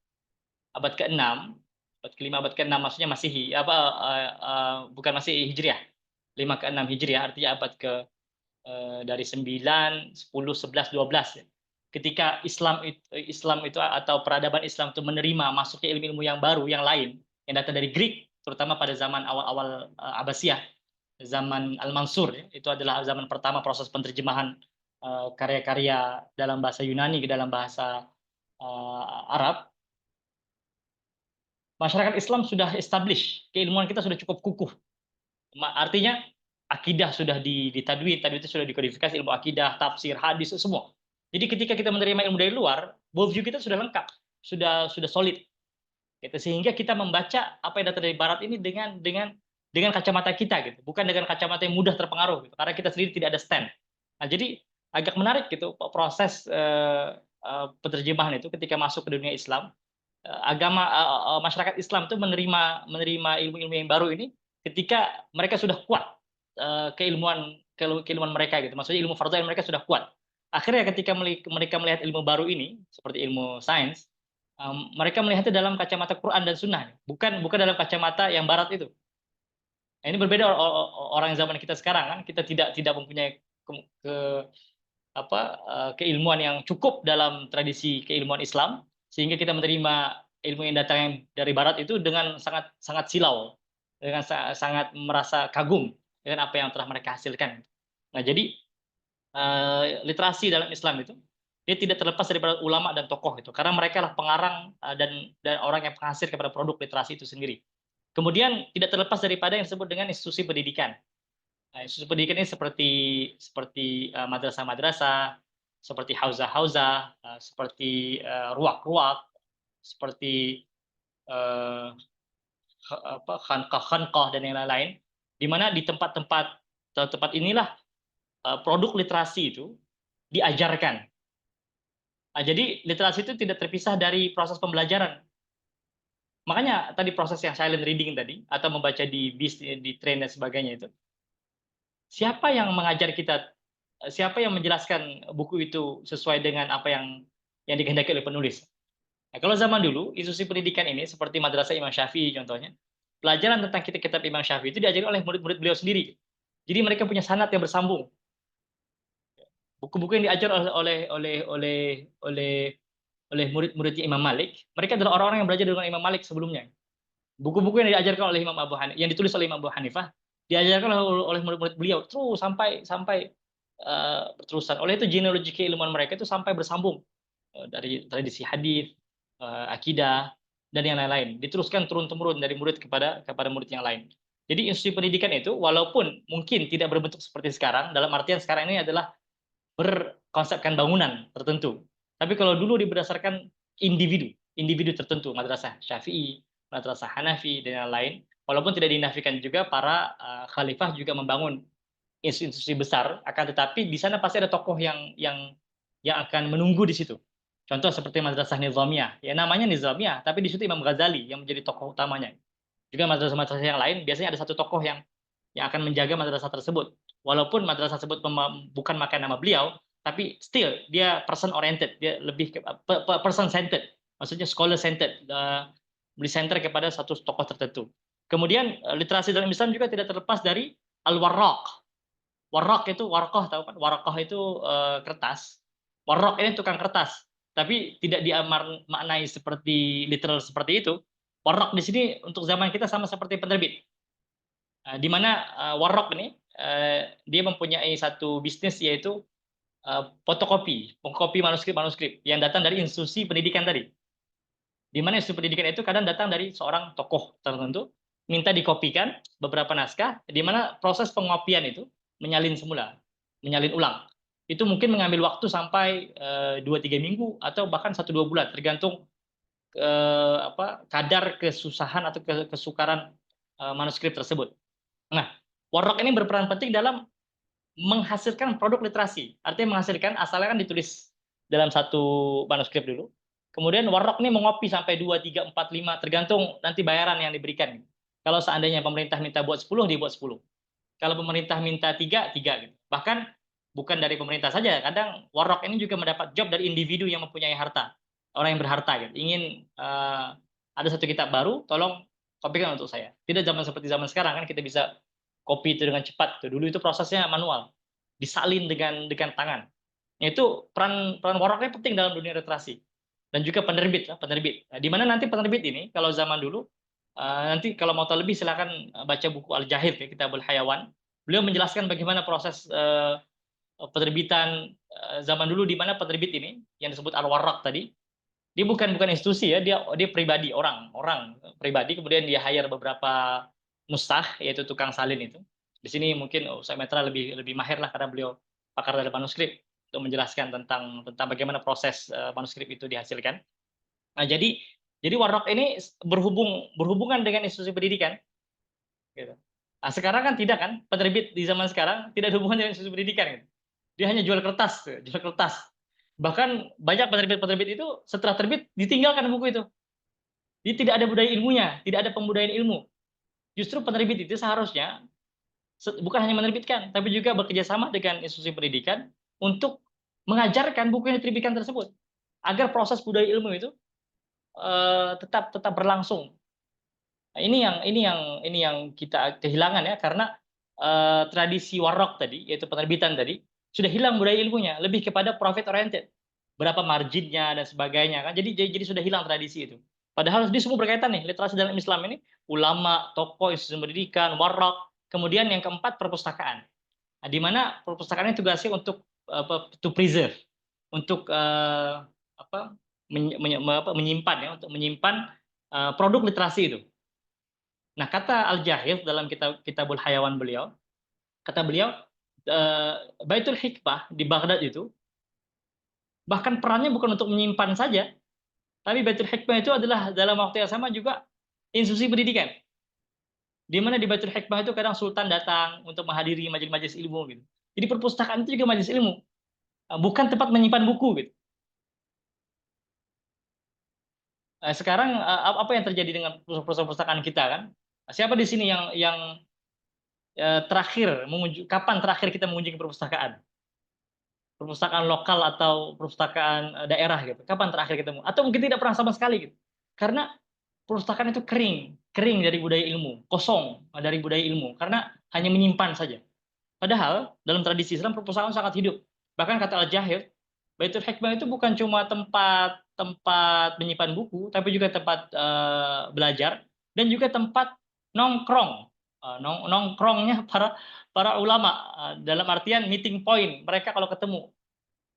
abad keenam, abad keenam maksudnya Masehi, bukan Masehi Hijriah, 5 ke 6 Hijriah, artinya abad dari 9, 10, 11, 12 ya. Ketika Islam itu atau peradaban Islam itu menerima masuknya ilmu-ilmu yang baru yang lain yang datang dari Greek, terutama pada zaman awal-awal Abbasiyah, zaman Al-Mansur ya, itu adalah zaman pertama proses penerjemahan karya-karya dalam bahasa Yunani ke dalam bahasa Arab. Masyarakat Islam sudah establish, keilmuan kita sudah cukup kukuh. Artinya akidah sudah ditadwin, tadwin itu sudah dikodifikasi, ilmu akidah, tafsir, hadis, semua. Jadi ketika kita menerima ilmu dari luar, worldview kita sudah lengkap, sudah solid. Gitu. Sehingga kita membaca apa yang datang dari barat ini dengan kacamata kita gitu, bukan dengan kacamata yang mudah terpengaruh gitu, karena kita sendiri tidak ada stand. Nah, jadi agak menarik gitu proses penerjemahan itu ketika masuk ke dunia Islam. Masyarakat Islam itu menerima ilmu-ilmu yang baru ini ketika mereka sudah kuat keilmuan mereka gitu. Maksudnya ilmu fardhu mereka sudah kuat. Akhirnya ketika mereka melihat ilmu baru ini seperti ilmu sains, mereka melihatnya dalam kacamata Quran dan Sunnah, bukan dalam kacamata yang Barat itu. Nah, ini berbeda orang zaman kita sekarang kan, kita tidak mempunyai keilmuan yang cukup dalam tradisi keilmuan Islam, sehingga kita menerima ilmu yang datang dari Barat itu dengan sangat sangat silau, dengan sangat merasa kagum dengan apa yang telah mereka hasilkan. Nah, jadi literasi dalam Islam itu dia tidak terlepas daripada ulama dan tokoh itu, karena mereka lah pengarang dan orang yang penghasil kepada produk literasi itu sendiri. Kemudian tidak terlepas daripada yang disebut dengan institusi pendidikan. Nah, institusi pendidikan ini seperti madrasah-madrasah, seperti hauzah-hauzah, seperti ruak-ruak, seperti khanqah-khanqah dan yang lain-lain, di mana di tempat inilah produk literasi itu diajarkan. Nah, jadi literasi itu tidak terpisah dari proses pembelajaran. Makanya tadi proses yang silent reading tadi atau membaca di bis, di train dan sebagainya itu. Siapa yang mengajar kita? Siapa yang menjelaskan buku itu sesuai dengan apa yang dikehendaki oleh penulis? Nah, kalau zaman dulu, institusi pendidikan ini seperti Madrasah Imam Syafi'i contohnya, pelajaran tentang kitab-kitab Imam Syafi'i itu diajari oleh murid-murid beliau sendiri. Jadi mereka punya sanad yang bersambung. Buku-buku yang diajar oleh murid-muridnya Imam Malik, mereka adalah orang-orang yang belajar dengan Imam Malik sebelumnya. Buku-buku yang diajarkan oleh Imam Abu Hanifah, yang ditulis oleh Imam Abu Hanifah, diajarkan oleh murid-murid beliau terus sampai berterusan. Oleh itu genealogi keilmuan mereka itu sampai bersambung dari tradisi hadis, akidah dan yang lain-lain. Diteruskan turun-temurun dari murid kepada murid yang lain. Jadi institusi pendidikan itu walaupun mungkin tidak berbentuk seperti sekarang, dalam artian sekarang ini adalah berkonsepkan bangunan tertentu. Tapi kalau dulu berdasarkan individu tertentu, madrasah Syafi'i, madrasah Hanafi dan yang lain, walaupun tidak dinafikan juga para khalifah juga membangun institusi besar, akan tetapi di sana pasti ada tokoh yang akan menunggu di situ. Contoh seperti madrasah Nizamiyah, ya namanya Nizamiyah, tapi di situ Imam Ghazali yang menjadi tokoh utamanya. Juga madrasah-madrasah yang lain biasanya ada satu tokoh yang akan menjaga madrasah tersebut. Walaupun madrasah tersebut bukan pakai nama beliau, tapi still dia person oriented, dia lebih ke person centered, maksudnya scholar centered, center kepada satu tokoh tertentu. Kemudian literasi dalam Islam juga tidak terlepas dari al-warraq. Warraq itu warqah, tahu kan? Warqah itu kertas. Warraq ini tukang kertas, tapi tidak dimaknai seperti literal seperti itu. Warraq di sini untuk zaman kita sama seperti penerbit. Di mana Warraq ini dia mempunyai satu bisnis yaitu fotokopi manuskrip yang datang dari institusi pendidikan tadi. Di mana institusi pendidikan itu kadang datang dari seorang tokoh tertentu, minta dikopikan beberapa naskah, di mana proses pengopian itu menyalin ulang. Itu mungkin mengambil waktu sampai 2-3 minggu atau bahkan 1-2 bulan, tergantung kadar kesusahan atau kesukaran manuskrip tersebut. Nah, Warraq ini berperan penting dalam menghasilkan produk literasi. Artinya menghasilkan, asalnya kan ditulis dalam satu manuskrip dulu. Kemudian Warraq ini mengopi sampai 2, 3, 4, 5, tergantung nanti bayaran yang diberikan. Kalau seandainya pemerintah minta buat 10, dibuat 10. Kalau pemerintah minta 3 gitu. Bahkan bukan dari pemerintah saja, kadang Warraq ini juga mendapat job dari individu yang mempunyai harta. Orang yang berharta gitu. Ingin ada satu kitab baru, tolong kopikan untuk saya. Tidak seperti zaman sekarang kan kita bisa kopi itu dengan cepat. Dulu itu prosesnya manual, disalin dengan tangan. Itu peran Warraqnya penting dalam dunia literasi. Dan juga penerbit. Nah, di mana nanti penerbit ini kalau zaman dulu nanti kalau mau tahu lebih silakan baca buku Al-Jahid ya, Kitabul Hayawan. Beliau menjelaskan bagaimana proses penerbitan zaman dulu, di mana penerbit ini yang disebut Al-Warraq tadi, dia bukan institusi ya, dia pribadi, orang pribadi, kemudian dia hire beberapa nustah, yaitu tukang salin itu, Di sini mungkin Ustaz Metra lebih lebih mahir lah karena beliau pakar dalam manuskrip untuk menjelaskan tentang bagaimana proses manuskrip itu dihasilkan. Nah, jadi Warraq ini berhubungan dengan institusi pendidikan, gitu. Nah, sekarang kan tidak kan, penerbit di zaman sekarang tidak ada hubungan dengan institusi pendidikan, gitu. Dia hanya jual kertas, tuh, jual kertas. Bahkan banyak penerbit-penerbit itu setelah terbit ditinggalkan buku itu. Jadi tidak ada budaya ilmunya, tidak ada pembudayaan ilmu. Justru penerbit itu seharusnya bukan hanya menerbitkan, tapi juga bekerja sama dengan institusi pendidikan untuk mengajarkan buku yang diterbitkan tersebut agar proses budaya ilmu itu tetap tetap berlangsung. Nah, ini yang kita kehilangan ya karena tradisi warok tadi yaitu penerbitan tadi sudah hilang budaya ilmunya, lebih kepada profit oriented. Berapa marginnya dan sebagainya kan. Jadi sudah hilang tradisi itu. Padahal ini semua berkaitan nih, literasi dalam Islam ini ulama, tokoh, institusi pendidikan, warok, kemudian yang keempat perpustakaan. Nah, di mana perpustakaan ini tugasnya untuk to preserve, untuk apa menyimpan ya, untuk menyimpan produk literasi itu. Nah, kata Al-Jahid dalam Kitabul Hayawan beliau, kata beliau, Baitul Hikmah di Baghdad itu, bahkan perannya bukan untuk menyimpan saja, tapi Baitul Hikmah itu adalah dalam waktu yang sama juga institusi pendidikan. Di mana di Baitul Hikmah itu kadang sultan datang untuk menghadiri majelis-majelis ilmu gitu. Jadi perpustakaan itu juga majelis ilmu, bukan tempat menyimpan buku gitu. Sekarang apa yang terjadi dengan perpustakaan kita kan? Siapa di sini yang kapan terakhir kita mengunjungi perpustakaan? Perpustakaan lokal atau perpustakaan daerah gitu. Kapan terakhir ketemu? Atau mungkin tidak pernah sama sekali gitu. Karena perpustakaan itu kering dari budaya ilmu, kosong dari budaya ilmu karena hanya menyimpan saja. Padahal dalam tradisi Islam perpustakaan sangat hidup. Bahkan kata Al-Jahid, Baitul Hikmah itu bukan cuma tempat tempat menyimpan buku, tapi juga tempat belajar dan juga tempat nongkrong. Nongkrongnya para para ulama dalam artian meeting point mereka kalau ketemu.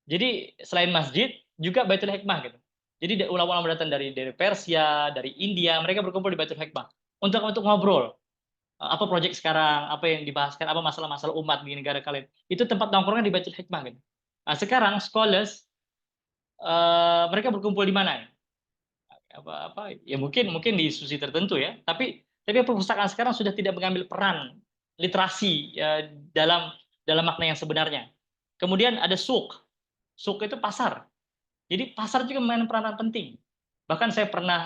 Jadi selain masjid juga Baitul Hikmah gitu. Jadi ulama-ulama datang dari Persia, dari India, mereka berkumpul di Baitul Hikmah untuk ngobrol. Apa proyek sekarang, apa yang dibahaskan, apa masalah-masalah umat di negara kalian. Itu tempat nongkrongnya di Baitul Hikmah gitu. Nah, sekarang scholars mereka berkumpul di mana? Apa ya mungkin di institusi tertentu ya. Tapi perpustakaan sekarang sudah tidak mengambil peran literasi dalam makna yang sebenarnya. Kemudian ada suk. Suk itu pasar. Jadi pasar juga memainkan peranan penting. Bahkan saya pernah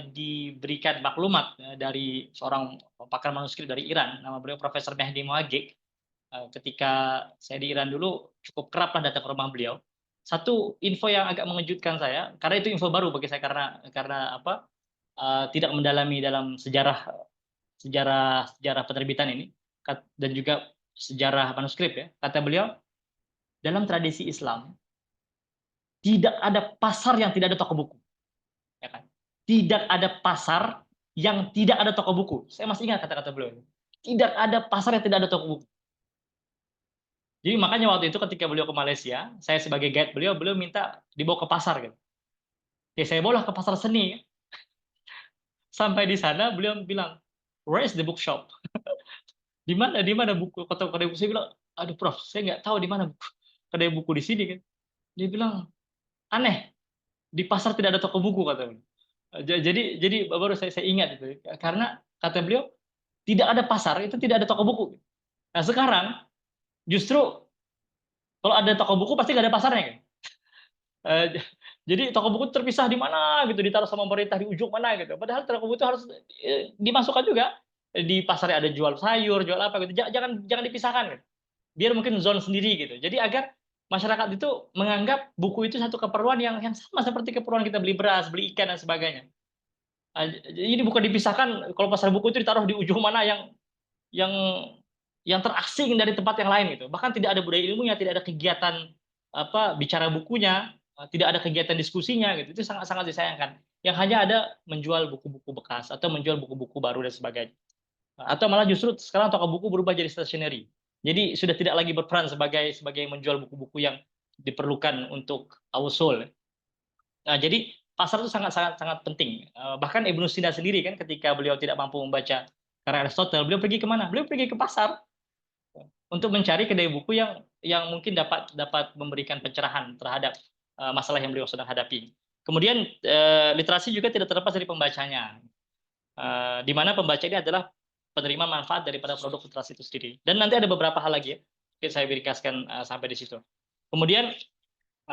diberikan maklumat dari seorang pakar manuskrip dari Iran, nama beliau Profesor Mehdi Moagik. Ketika saya di Iran dulu, cukup kerap lah datang ke rumah beliau. Satu info yang agak mengejutkan saya, karena itu info baru bagi saya karena apa? Tidak mendalami dalam sejarah sejarah sejarah penerbitan ini dan juga sejarah manuskrip ya. Kata beliau, dalam tradisi Islam tidak ada pasar yang tidak ada toko buku. Ya kan? Tidak ada pasar yang tidak ada toko buku. Saya masih ingat kata-kata beliau. Tidak ada pasar yang tidak ada toko buku. Jadi makanya waktu itu ketika beliau ke Malaysia, saya sebagai guide beliau minta dibawa ke pasar gitu. Ya saya bawa ke pasar seni. Sampai di sana beliau bilang, "Where is the bookshop?" Di mana buku kota kedai buku? Saya bilang, "Aduh Prof, saya nggak tahu di mana kedai buku di sini kan." Dia bilang, "Aneh, di pasar tidak ada toko buku," kata beliau. Jadi baru saya ingat itu. Karena kata beliau, tidak ada pasar itu tidak ada toko buku. Nah, sekarang justru kalau ada toko buku pasti nggak ada pasarnya kan. Jadi toko buku terpisah di mana gitu, ditaruh sama pemerintah di ujung mana gitu. Padahal toko buku itu harus dimasukkan juga. Di pasarnya ada jual sayur, jual apa gitu. Jangan dipisahkan gitu. Biar mungkin zone sendiri gitu. Jadi agar masyarakat itu menganggap buku itu satu keperluan yang sama seperti keperluan kita beli beras, beli ikan dan sebagainya. Jadi bukan dipisahkan kalau pasar buku itu ditaruh di ujung mana yang yang terasing dari tempat yang lain gitu. Bahkan tidak ada budaya ilmunya, tidak ada kegiatan apa bicara bukunya, tidak ada kegiatan diskusinya gitu. Itu sangat-sangat disayangkan. Yang hanya ada menjual buku-buku bekas atau menjual buku-buku baru dan sebagainya. Atau malah justru sekarang toko buku berubah jadi stationery. Jadi sudah tidak lagi berperan sebagai menjual buku-buku yang diperlukan untuk household. Nah, jadi pasar itu sangat sangat sangat penting. Bahkan Ibnu Sina sendiri kan ketika beliau tidak mampu membaca karya Aristotle, beliau pergi ke mana? Beliau pergi ke pasar. untuk mencari kedai buku yang mungkin dapat memberikan pencerahan terhadap masalah yang beliau sedang hadapi. Kemudian literasi juga tidak terlepas dari pembacanya, di mana pembaca ini adalah penerima manfaat daripada produk literasi itu sendiri. Dan nanti ada beberapa hal lagi ya, mungkin saya ringkaskan sampai di situ. Kemudian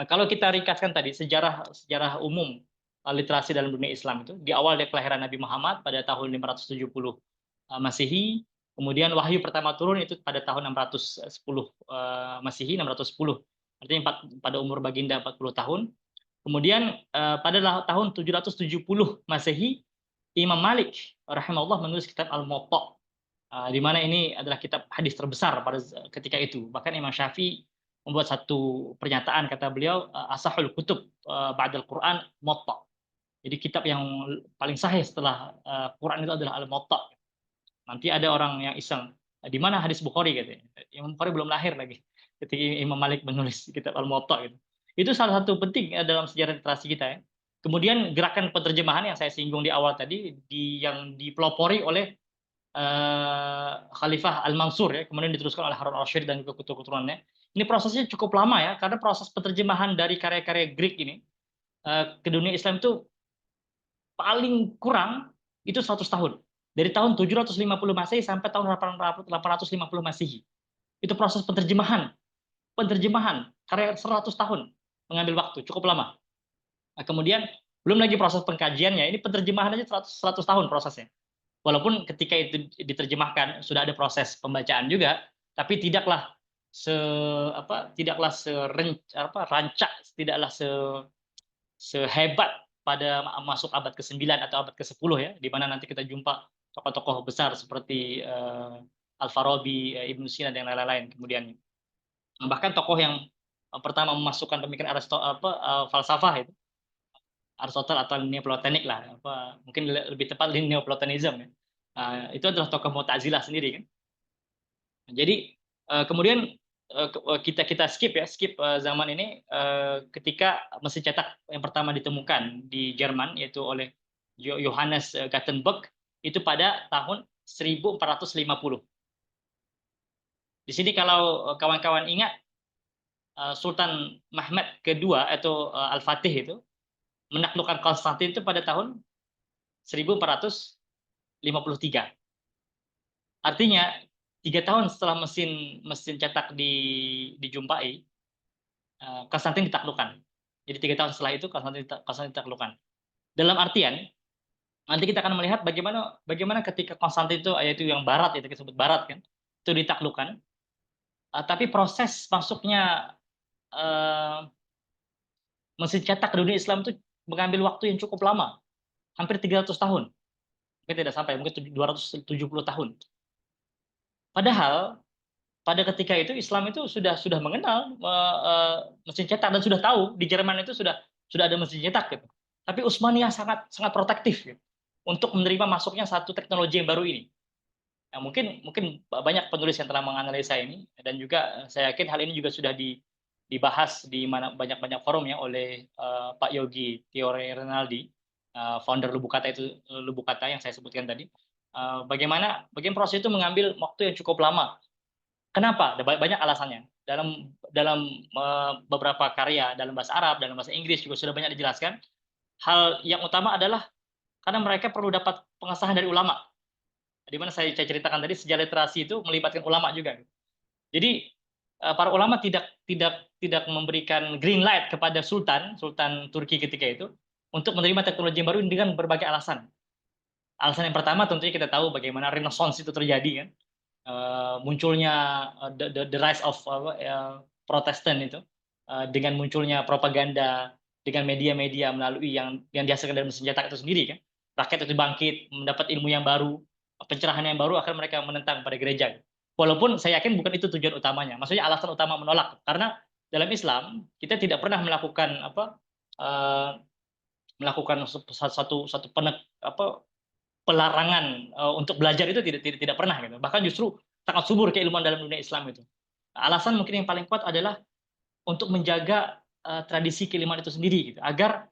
kalau kita ringkaskan tadi sejarah umum literasi dalam dunia Islam itu di awal dari kelahiran Nabi Muhammad pada tahun 570 Masehi, kemudian wahyu pertama turun itu pada tahun 610 Masehi, 610. Artinya pada umur baginda 40 tahun. Kemudian pada tahun 770 Masehi, Imam Malik rahimahullah menulis kitab Al-Muwatta, di mana ini adalah kitab hadis terbesar pada ketika itu. Bahkan Imam Syafi'i membuat satu pernyataan, kata beliau, asahul kutub ba'dal Quran Muwatta. Jadi kitab yang paling sahih setelah Quran itu adalah Al-Muwatta. Nanti ada orang yang iseng, di mana hadis Bukhari katanya. Imam Bukhari belum lahir lagi ketika Imam Malik menulis kitab Al-Muwatta gitu. Itu salah satu penting dalam sejarah literasi kita ya. Kemudian gerakan penerjemahan yang saya singgung di awal tadi yang dipelopori oleh Khalifah Al-Mansur ya, kemudian diteruskan oleh Harun al-Rashid dan juga keturunannya. Ini prosesnya cukup lama ya, karena proses penerjemahan dari karya-karya Greek ini ke dunia Islam itu paling kurang itu 100 tahun. Dari tahun 750 Masehi sampai tahun 850 Masehi. Itu proses penerjemahan karya 100 tahun, mengambil waktu cukup lama. Nah, kemudian belum lagi proses pengkajiannya, ini penerjemahan aja 100 tahun prosesnya. Walaupun ketika itu diterjemahkan sudah ada proses pembacaan juga, tapi tidaklah rancak, tidaklah sehebat pada masuk abad ke-9 atau abad ke-10 ya, di mana nanti kita jumpa tokoh-tokoh besar seperti Al-Farabi, Ibnu Sina dan lain-lain kemudian. Bahkan tokoh yang pertama memasukkan pemikiran falsafah itu Aristotle atau Neoplatonik lah, mungkin lebih tepat Neoplatonism ya. Itu adalah tokoh Mu'tazilah sendiri kan. Jadi kemudian kita skip zaman ini ketika mesin cetak yang pertama ditemukan di Jerman yaitu oleh Johannes Gutenberg itu pada tahun 1450. Di sini kalau kawan-kawan ingat Sultan Mehmed kedua atau Al-Fatih itu menaklukkan Konstantin itu pada tahun 1453. Artinya 3 tahun setelah mesin cetak dijumpai, Konstantin ditaklukkan. Jadi 3 tahun setelah itu Konstantin ditaklukkan. Dalam artian nanti kita akan melihat bagaimana ketika Konstantin itu, yaitu yang barat, itu disebut barat kan, itu ditaklukkan. Tapi proses masuknya mesin cetak ke dunia Islam itu mengambil waktu yang cukup lama, hampir 300 tahun. Mungkin tidak sampai, mungkin 270 tahun. Padahal pada ketika itu Islam itu sudah mengenal mesin cetak dan sudah tahu di Jerman itu sudah ada mesin cetak gitu. Tapi Utsmaniyah sangat protektif gitu, untuk menerima masuknya satu teknologi yang baru ini. Nah, mungkin banyak penulis yang telah menganalisa ini dan juga saya yakin hal ini juga sudah dibahas di banyak forum ya oleh Pak Yogi Teore Renaldi, founder Lubukata yang saya sebutkan tadi. Bagaimana proses itu mengambil waktu yang cukup lama. Kenapa? Ada banyak alasannya. Dalam beberapa karya dalam bahasa Arab, dalam bahasa Inggris juga sudah banyak dijelaskan. Hal yang utama adalah karena mereka perlu dapat pengesahan dari ulama. Di mana saya ceritakan tadi sejarah literasi itu melibatkan ulama juga. Jadi para ulama tidak memberikan green light kepada Sultan Turki ketika itu untuk menerima teknologi yang baru dengan berbagai alasan. Alasan yang pertama tentunya kita tahu bagaimana Renaissance itu terjadi kan, munculnya the rise of Protestant itu, dengan munculnya propaganda, dengan media-media melalui yang dihasilkan dari mesin cetak itu sendiri kan, rakyat itu bangkit, mendapat ilmu yang baru, pencerahan yang baru, akhirnya mereka menentang pada gereja. Walaupun saya yakin bukan itu tujuan utamanya, maksudnya alasan utama menolak, karena dalam Islam kita tidak pernah melakukan satu pelarangan untuk belajar itu tidak pernah gitu. Bahkan justru sangat subur keilmuan dalam dunia Islam itu. Alasan mungkin yang paling kuat adalah untuk menjaga tradisi keilmuan itu sendiri gitu, agar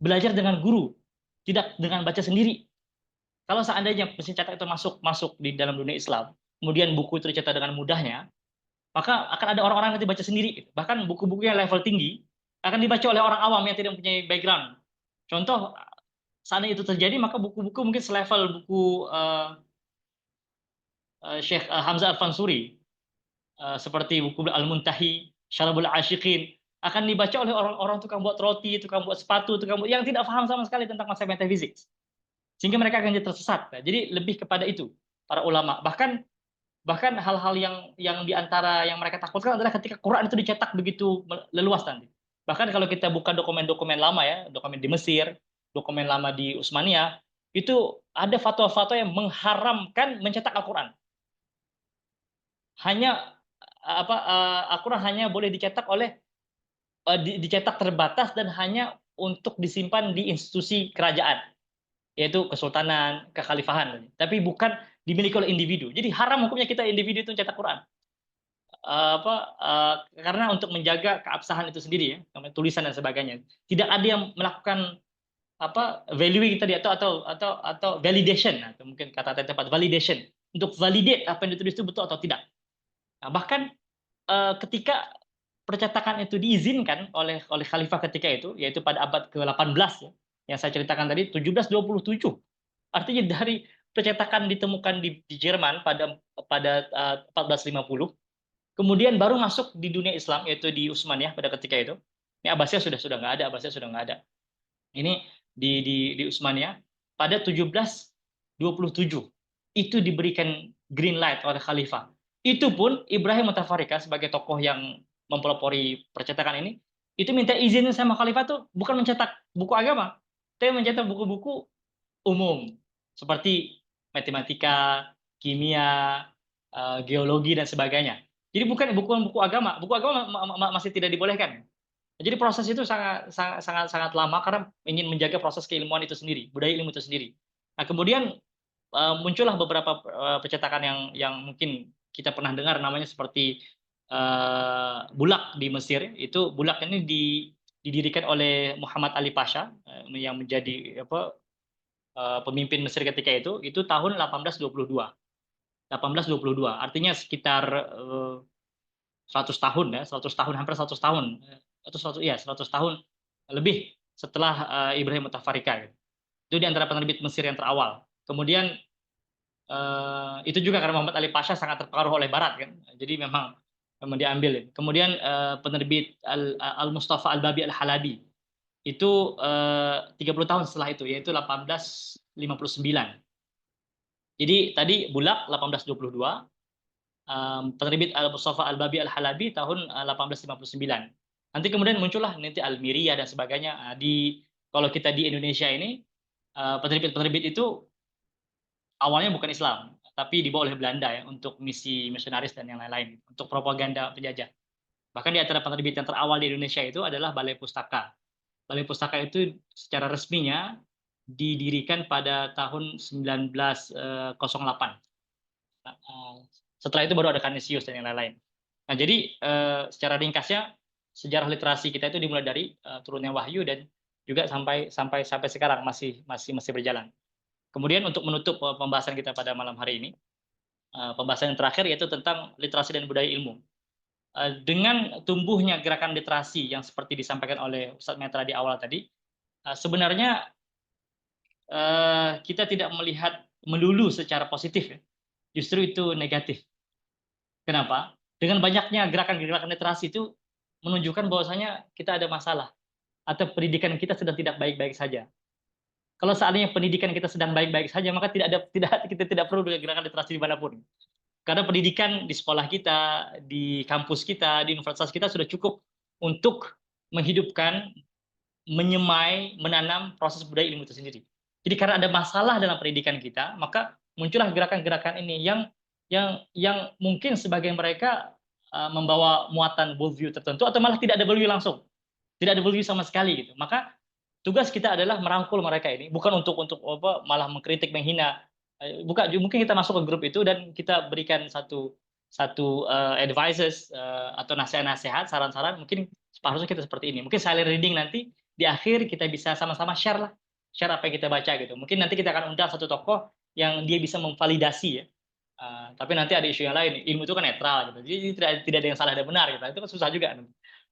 belajar dengan guru, tidak dengan baca sendiri. Kalau seandainya mesin cetak itu masuk di dalam dunia Islam, kemudian buku itu dicetak dengan mudahnya, maka akan ada orang-orang yang baca sendiri gitu. Bahkan buku-buku yang level tinggi akan dibaca oleh orang awam yang tidak mempunyai background. Contoh, seandainya itu terjadi, maka buku-buku mungkin selevel buku Syekh Hamzah Al-Fansuri, seperti buku Al-Muntahi, Syarabul Ashiqin, akan dibaca oleh orang-orang tukang buat roti, tukang buat sepatu, tukang buat yang tidak paham sama sekali tentang konsep metafisik. Sehingga mereka akan jadi tersesat. Nah, jadi lebih kepada itu para ulama. Bahkan hal-hal yang diantara yang mereka takutkan adalah ketika Quran itu dicetak begitu leluas nanti. Bahkan kalau kita buka dokumen-dokumen lama ya, dokumen di Mesir, dokumen lama di Utsmaniyah, itu ada fatwa-fatwa yang mengharamkan mencetak Al-Quran. Hanya Al-Quran hanya boleh dicetak dicetak terbatas dan hanya untuk disimpan di institusi kerajaan, yaitu kesultanan, kekhalifahan, tapi bukan dimiliki oleh individu. Jadi haram hukumnya kita individu itu mencetak Quran. Karena untuk menjaga keabsahan itu sendiri ya, tulisan dan sebagainya. Tidak ada yang melakukan valuing tadi atau validation, atau mungkin kata tepat validation, untuk validate apa yang ditulis itu betul atau tidak. Nah, bahkan ketika percetakan itu diizinkan oleh khalifah ketika itu, yaitu pada abad ke-18 ya, yang saya ceritakan tadi 1727. Artinya dari percetakan ditemukan di Jerman pada 1450, kemudian baru masuk di dunia Islam yaitu di Utsmaniyah pada ketika itu. Ini Abbasiyah sudah nggak ada, Abbasiyah sudah nggak ada. Ini di Utsmaniyah pada 1727 itu diberikan green light oleh khalifah. Itu pun Ibrahim Mutafarrika sebagai tokoh yang mempelopori percetakan ini, itu minta izin sama khalifah tuh bukan mencetak buku agama, tapi mencetak buku-buku umum seperti matematika, kimia, geologi dan sebagainya. Jadi bukan buku agama. Buku agama masih tidak dibolehkan. Jadi proses itu sangat lama karena ingin menjaga proses keilmuan itu sendiri, budaya ilmu itu sendiri. Nah, kemudian muncullah beberapa percetakan yang mungkin kita pernah dengar namanya seperti Bulak di Mesir. Itu Bulak ini didirikan oleh Muhammad Ali Pasha yang menjadi pemimpin Mesir ketika itu tahun 1822. 1822. Artinya sekitar 100 tahun ya, 100 tahun, hampir 100 tahun. Atau 100 tahun lebih setelah Ibrahim Mutafarrika. Itu di antara penerbit Mesir yang terawal. Kemudian itu juga karena Muhammad Ali Pasha sangat terpengaruh oleh Barat kan. Jadi memang diambil. Kemudian penerbit Al-Mustafa Al-Babi Al-Halabi itu 30 tahun setelah itu, yaitu 1859. Jadi tadi Bulak 1822, penerbit Al-Mustafa Al-Babi Al-Halabi tahun 1859. Nanti kemudian muncullah nanti Al-Miriyah dan sebagainya. Kalau kita di Indonesia ini, penerbit-penerbit itu awalnya bukan Islam, tapi dibawa oleh Belanda ya untuk misi misionaris dan yang lain-lain, untuk propaganda penjajah. Bahkan di antara penerbit yang terawal di Indonesia itu adalah Balai Pustaka. Balai Pustaka itu secara resminya didirikan pada tahun 1908. Setelah itu baru ada Canisius dan yang lain-lain. Nah, jadi secara ringkasnya sejarah literasi kita itu dimulai dari turunnya wahyu dan juga sampai sekarang masih berjalan. Kemudian untuk menutup pembahasan kita pada malam hari ini, pembahasan yang terakhir yaitu tentang literasi dan budaya ilmu. Dengan tumbuhnya gerakan literasi yang seperti disampaikan oleh Ustadz Metra di awal tadi, sebenarnya kita tidak melihat melulu secara positif ya. Justru itu negatif. Kenapa? Dengan banyaknya gerakan-gerakan literasi itu menunjukkan bahwasanya kita ada masalah atau pendidikan kita sedang tidak baik-baik saja. Kalau seandainya pendidikan kita sedang baik-baik saja, maka kita tidak perlu gerakan literasi dimanapun. Karena pendidikan di sekolah kita, di kampus kita, di universitas kita sudah cukup untuk menghidupkan, menyemai, menanam proses budaya ilmu itu sendiri. Jadi karena ada masalah dalam pendidikan kita, maka muncullah gerakan-gerakan ini yang mungkin sebagian mereka membawa muatan worldview tertentu atau malah tidak ada worldview langsung, tidak ada worldview sama sekali gitu. Maka tugas kita adalah merangkul mereka ini, bukan untuk malah mengkritik, menghina. Bukan, mungkin kita masuk ke grup itu dan kita berikan satu advices atau nasihat-nasihat, saran-saran. Mungkin seharusnya kita seperti ini. Mungkin silent reading nanti di akhir kita bisa sama-sama share apa yang kita baca gitu. Mungkin nanti kita akan undang satu tokoh yang dia bisa memvalidasi ya Tapi nanti ada isu yang lain, ilmu itu kan netral gitu. Jadi tidak ada yang salah dan benar gitu. Itu kan susah juga.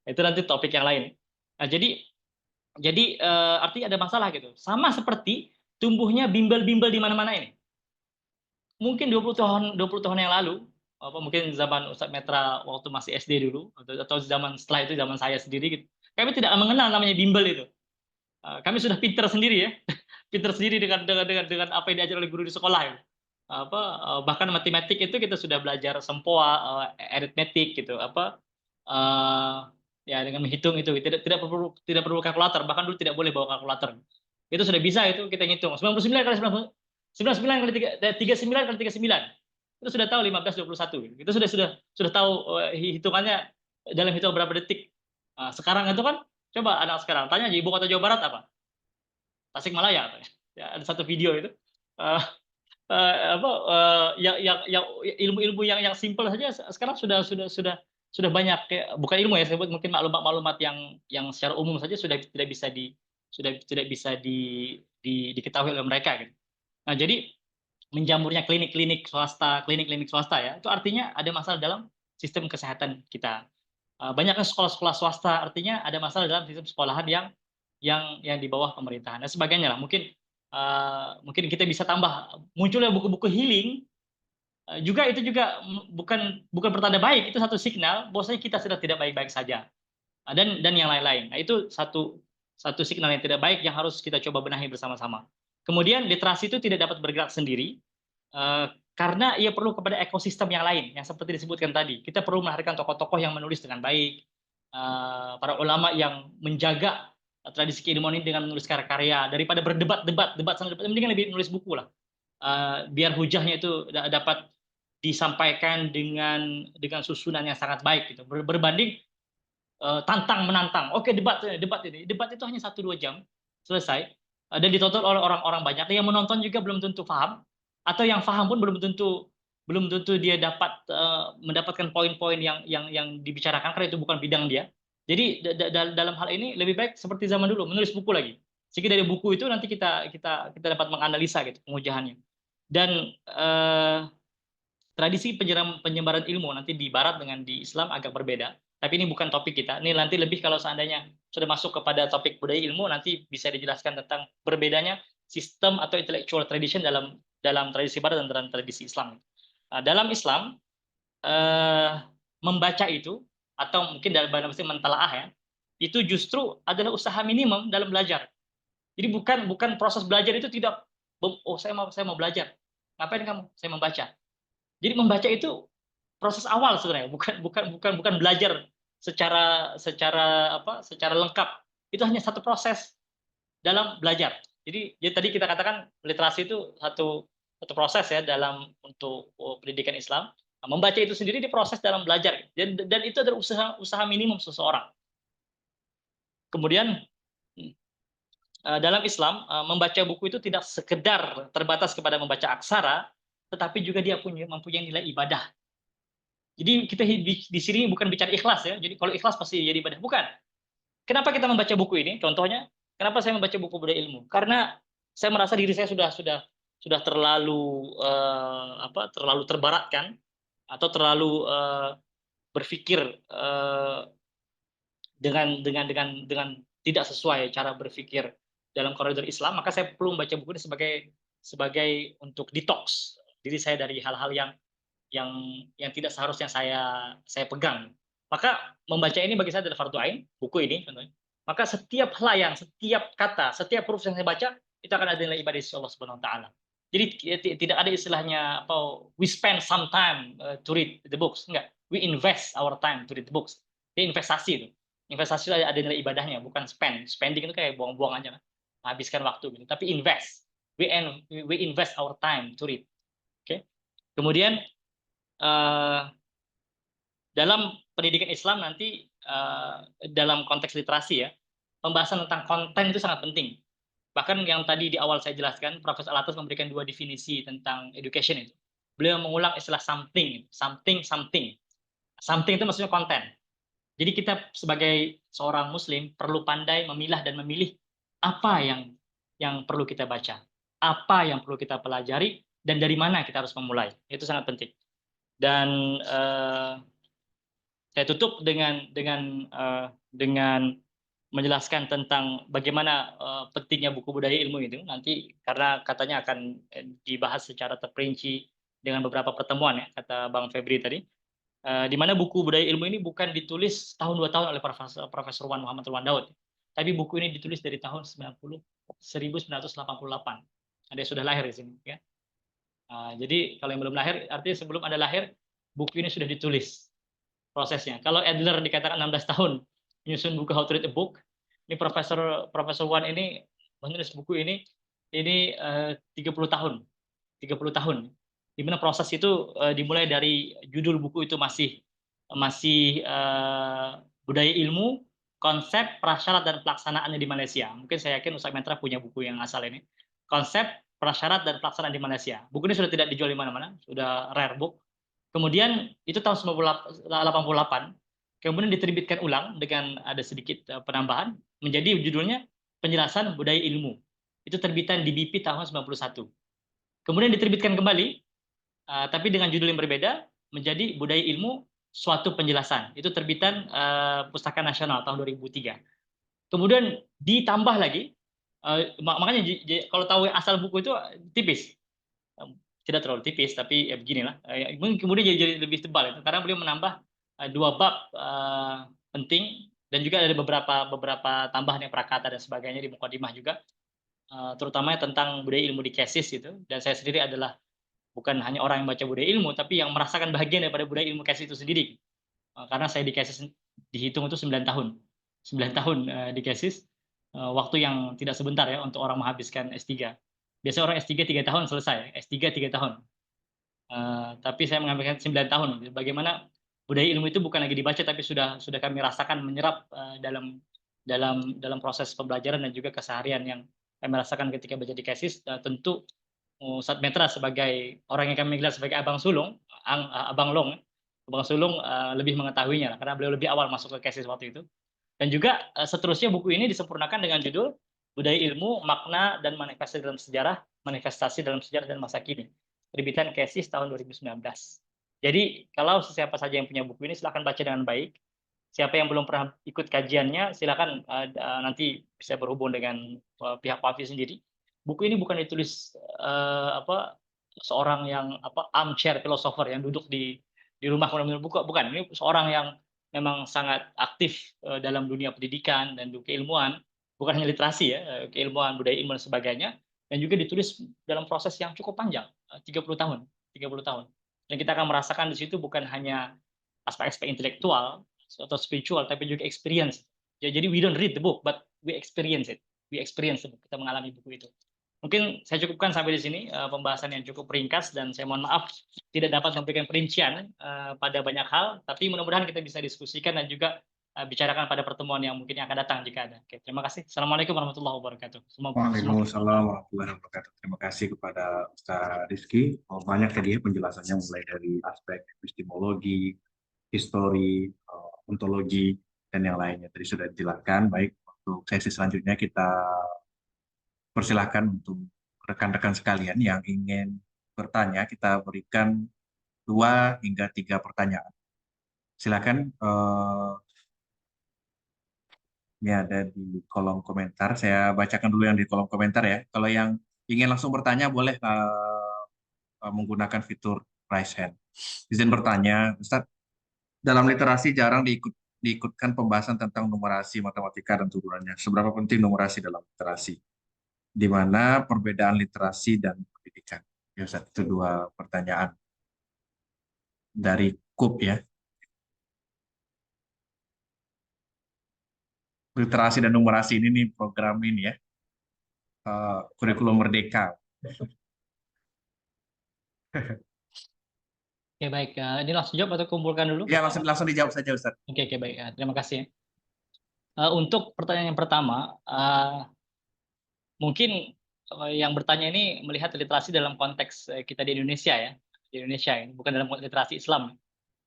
Itu nanti topik yang lain. Nah, jadi artinya ada masalah gitu. Sama seperti tumbuhnya bimbel-bimbel di mana-mana ini. Mungkin 20 tahun yang lalu, mungkin zaman Ustadz Metra waktu masih SD dulu atau zaman setelah itu zaman saya sendiri gitu. Kami tidak mengenal namanya bimbel itu. Kami sudah pinter sendiri ya. Pinter sendiri dengan apa yang diajar oleh guru di sekolah ya. Bahkan matematik itu kita sudah belajar sempoa, aritmetik gitu, eh, ya dengan menghitung itu tidak perlu kalkulator, bahkan dulu tidak boleh bawa kalkulator. Itu sudah bisa itu kita ngitung. 99 kali 99 kali 39 kali 39. Itu sudah tahu 1521. Itu sudah tahu hitungannya dalam hitungan berapa detik. Sekarang itu kan coba anak sekarang tanya aja ibu kota Jawa Barat apa? Tasikmalaya. Ya, ada satu video itu. Eh, yang ilmu-ilmu yang simpel saja sekarang sudah banyak bukan ilmu ya, sebut mungkin maklumat-maklumat yang secara umum saja sudah tidak bisa diketahui oleh mereka gitu. Nah, jadi menjamurnya klinik-klinik swasta ya, itu artinya ada masalah dalam sistem kesehatan kita. Banyaknya sekolah-sekolah swasta artinya ada masalah dalam sistem sekolahan yang di bawah pemerintahan dan sebagainya lah. Mungkin kita bisa tambah munculnya buku-buku healing juga itu juga bukan pertanda baik, itu satu signal bahwasanya kita sedang tidak baik-baik saja. Dan yang lain-lain. Nah, itu satu signal yang tidak baik yang harus kita coba benahi bersama-sama. Kemudian literasi itu tidak dapat bergerak sendiri karena ia perlu kepada ekosistem yang lain yang seperti disebutkan tadi. Kita perlu melahirkan tokoh-tokoh yang menulis dengan baik, para ulama yang menjaga tradisi keilmuan ini dengan menulis karya-karya daripada debat sana debat, mendingan lebih nulis buku lah. Biar hujahnya itu dapat disampaikan dengan susunan yang sangat baik gitu. Berbanding tantang menantang. Oke, debat ini. Debat itu hanya 1-2 jam selesai dan ditonton oleh orang-orang banyak. Yang menonton juga belum tentu paham atau yang paham pun belum tentu dia mendapatkan poin-poin yang dibicarakan karena itu bukan bidang dia. Jadi dalam hal ini lebih baik seperti zaman dulu menulis buku lagi. Sehingga dari buku itu nanti kita dapat menganalisa gitu pengujahannya. Dan tradisi penyebaran ilmu nanti di Barat dengan di Islam agak berbeda. Tapi ini bukan topik kita. Ini nanti lebih kalau seandainya sudah masuk kepada topik budaya ilmu, nanti bisa dijelaskan tentang berbedanya sistem atau intellectual tradition dalam tradisi Barat dan dalam tradisi Islam. Dalam Islam, membaca itu atau mungkin dalam bahasa mentalaah ya, itu justru adalah usaha minimum dalam belajar. Jadi bukan proses belajar itu tidak, oh saya mau belajar. Ngapain kamu? Saya membaca. Jadi membaca itu proses awal sebenarnya, bukan belajar secara lengkap. Itu hanya satu proses dalam belajar. Jadi tadi kita katakan literasi itu satu proses ya dalam untuk pendidikan Islam. Nah, membaca itu sendiri diproses dalam belajar dan itu adalah usaha minimum seseorang. Kemudian dalam Islam membaca buku itu tidak sekedar terbatas kepada membaca aksara, tetapi juga dia mempunyai nilai ibadah. Jadi kita di sini bukan bicara ikhlas ya. Jadi kalau ikhlas pasti jadi ibadah. Bukan. Kenapa kita membaca buku ini? Contohnya, kenapa saya membaca buku budaya ilmu? Karena saya merasa diri saya sudah terlalu terbaratkan atau terlalu berpikir dengan tidak sesuai cara berpikir dalam koridor Islam, maka saya perlu membaca buku ini sebagai untuk detox diri saya dari hal-hal yang tidak seharusnya saya pegang. Maka membaca ini bagi saya adalah fardu ain, buku ini contohnya. Maka setiap helayan, setiap kata, setiap huruf yang saya baca itu akan ada nilai ibadah sisi Allah Subhanahu wa taala. Jadi tidak ada istilahnya we spend some time to read the books, enggak. We invest our time to read the books. Ini investasi itu. Investasi itu ada nilai ibadahnya, bukan spend. Spending itu kayak buang-buang aja kan. Habiskan waktu gitu. Tapi invest. We invest our time to read. Oke. Kemudian dalam pendidikan Islam nanti dalam konteks literasi ya, pembahasan tentang konten itu sangat penting. Bahkan yang tadi di awal saya jelaskan, Profesor Alatas memberikan 2 definisi tentang education itu. Beliau mengulang istilah something. Something itu maksudnya konten. Jadi kita sebagai seorang Muslim perlu pandai memilah dan memilih apa yang perlu kita baca, apa yang perlu kita pelajari, dan dari mana kita harus memulai. Itu sangat penting. Dan saya tutup dengan menjelaskan tentang bagaimana pentingnya buku budaya ilmu itu nanti, karena katanya akan dibahas secara terperinci dengan beberapa pertemuan ya, kata Bang Febri tadi. Di mana buku budaya ilmu ini bukan ditulis tahun 2 tahun oleh Profesor Wan Muhammad Wan Daud, tapi buku ini ditulis dari tahun 1988. Ada sudah lahir di sini ya. Jadi kalau yang belum lahir, artinya sebelum Anda lahir, buku ini sudah ditulis prosesnya. Kalau Adler dikatakan 16 tahun menyusun buku How to Read a Book, ini Profesor Wan ini menulis buku ini 30 tahun. 30 tahun. Di mana proses itu dimulai dari judul buku itu masih budaya ilmu, konsep, prasyarat dan pelaksanaannya di Malaysia. Mungkin saya yakin Ustaz Metra punya buku yang asal ini. Konsep, prasyarat dan pelaksanaan di Malaysia. Buku ini sudah tidak dijual di mana-mana, sudah rare book. Kemudian itu tahun 1988, kemudian diterbitkan ulang dengan ada sedikit penambahan menjadi judulnya Penjelasan Budaya Ilmu. Itu terbitan di BP tahun 91. Kemudian diterbitkan kembali, tapi dengan judul yang berbeda, menjadi Budaya Ilmu Suatu Penjelasan. Itu terbitan Pustaka Nasional tahun 2003. Kemudian ditambah lagi, makanya kalau tahu asal buku itu tipis, tidak terlalu tipis, tapi ya beginilah. Kemudian jadi lebih tebal itu karena beliau menambah 2 bab penting, dan juga ada beberapa tambahan yang prakata dan sebagainya di mukadimah juga, terutama tentang budaya ilmu di Kesis itu. Dan saya sendiri adalah bukan hanya orang yang baca budaya ilmu, tapi yang merasakan bagian daripada budaya ilmu Kesis itu sendiri. Karena saya di Kesis dihitung itu 9 tahun. 9 tahun di Kesis, waktu yang tidak sebentar ya untuk orang menghabiskan S3. Biasanya orang S3 3 tahun selesai, S3 3 tahun. Tapi saya mengambilkan 9 tahun. Bagaimana budaya ilmu itu bukan lagi dibaca, tapi sudah kami rasakan menyerap dalam proses pembelajaran dan juga keseharian yang kami rasakan ketika baca di Kesis. Tentu Ustadz Metra sebagai orang yang kami gelar sebagai Abang Sulung, Abang Long, Abang Sulung lebih mengetahuinya karena beliau lebih awal masuk ke Kesis waktu itu. Dan juga seterusnya buku ini disempurnakan dengan judul Budaya Ilmu, Makna dan Manifestasi dalam Sejarah dan Masa Kini. Terbitan Kesis tahun 2019. Jadi kalau siapa saja yang punya buku ini silakan baca dengan baik. Siapa yang belum pernah ikut kajiannya silakan nanti bisa berhubung dengan pihak Wafi sendiri. Buku ini bukan ditulis seorang yang armchair philosopher yang duduk di rumah kemudian buku, bukan. Ini seorang yang memang sangat aktif dalam dunia pendidikan dan keilmuan, bukan hanya literasi ya, keilmuan, budaya ilmu dan sebagainya, dan juga ditulis dalam proses yang cukup panjang, 30 tahun. Dan kita akan merasakan di situ bukan hanya aspek-aspek intelektual atau spiritual, tapi juga experience. Ya, jadi we don't read the book, but we experience it. We experience the book. Kita mengalami buku itu. Mungkin saya cukupkan sampai di sini pembahasan yang cukup ringkas, dan saya mohon maaf tidak dapat memberikan perincian pada banyak hal, tapi mudah-mudahan kita bisa diskusikan dan juga bicarakan pada pertemuan yang mungkin akan datang jika ada. Oke, terima kasih. Assalamualaikum warahmatullahi wabarakatuh. Waalaikumsalam warahmatullahi wabarakatuh. Terima kasih kepada Ustaz Rizky. Banyak tadi penjelasannya mulai dari aspek epistemologi, histori, ontologi, dan yang lainnya. Tadi sudah dijelaskan. Baik, untuk sesi selanjutnya kita persilahkan untuk rekan-rekan sekalian yang ingin bertanya, kita berikan 2 hingga 3 pertanyaan. Silakan, ini ada di kolom komentar. Saya bacakan dulu yang di kolom komentar ya. Kalau yang ingin langsung bertanya boleh menggunakan fitur raise hand. Izin bertanya, Ustadz, dalam literasi jarang diikutkan pembahasan tentang numerasi, matematika, dan turunannya. Seberapa penting numerasi dalam literasi? Di mana perbedaan literasi dan pendidikan? Ya, Ustadz, itu 2 pertanyaan dari KUP ya. Literasi dan numerasi ini nih program ini ya, kurikulum merdeka. Oke, baik. Ini langsung jawab atau kumpulkan dulu? Ya, langsung dijawab saja, Ustadz. Oke, baik. Terima kasih. Untuk pertanyaan yang pertama, mungkin yang bertanya ini melihat literasi dalam konteks kita di Indonesia ya, bukan dalam konteks literasi Islam.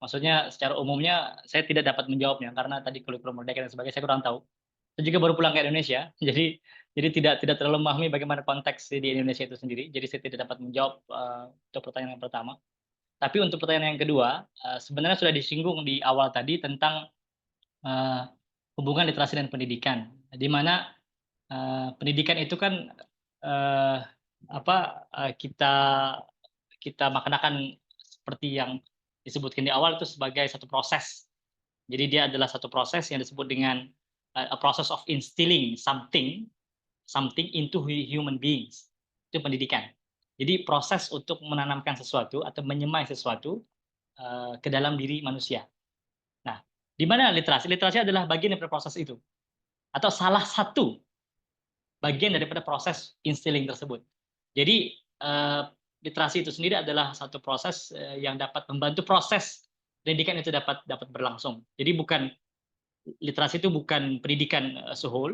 Maksudnya secara umumnya saya tidak dapat menjawabnya karena tadi kurikulum merdeka dan sebagainya saya kurang tahu. Saya juga baru pulang ke Indonesia, jadi Jadi tidak terlalu memahami bagaimana konteks di Indonesia itu sendiri. Jadi saya tidak dapat menjawab untuk pertanyaan yang pertama. Tapi untuk pertanyaan yang kedua, sebenarnya sudah disinggung di awal tadi tentang hubungan literasi dan pendidikan, di mana pendidikan itu kan eh, kita kita maknakan seperti yang disebutkan di awal itu sebagai satu proses. Jadi dia adalah satu proses yang disebut dengan a process of instilling something into human beings. Itu pendidikan. Jadi proses untuk menanamkan sesuatu atau menyemai sesuatu ke dalam diri manusia. Nah, di mana literasi? Literasi adalah bagian dari proses itu, atau salah satu bagian daripada proses instilling tersebut. Jadi literasi itu sendiri adalah satu proses yang dapat membantu proses pendidikan itu dapat berlangsung. Jadi literasi itu bukan pendidikan as a whole,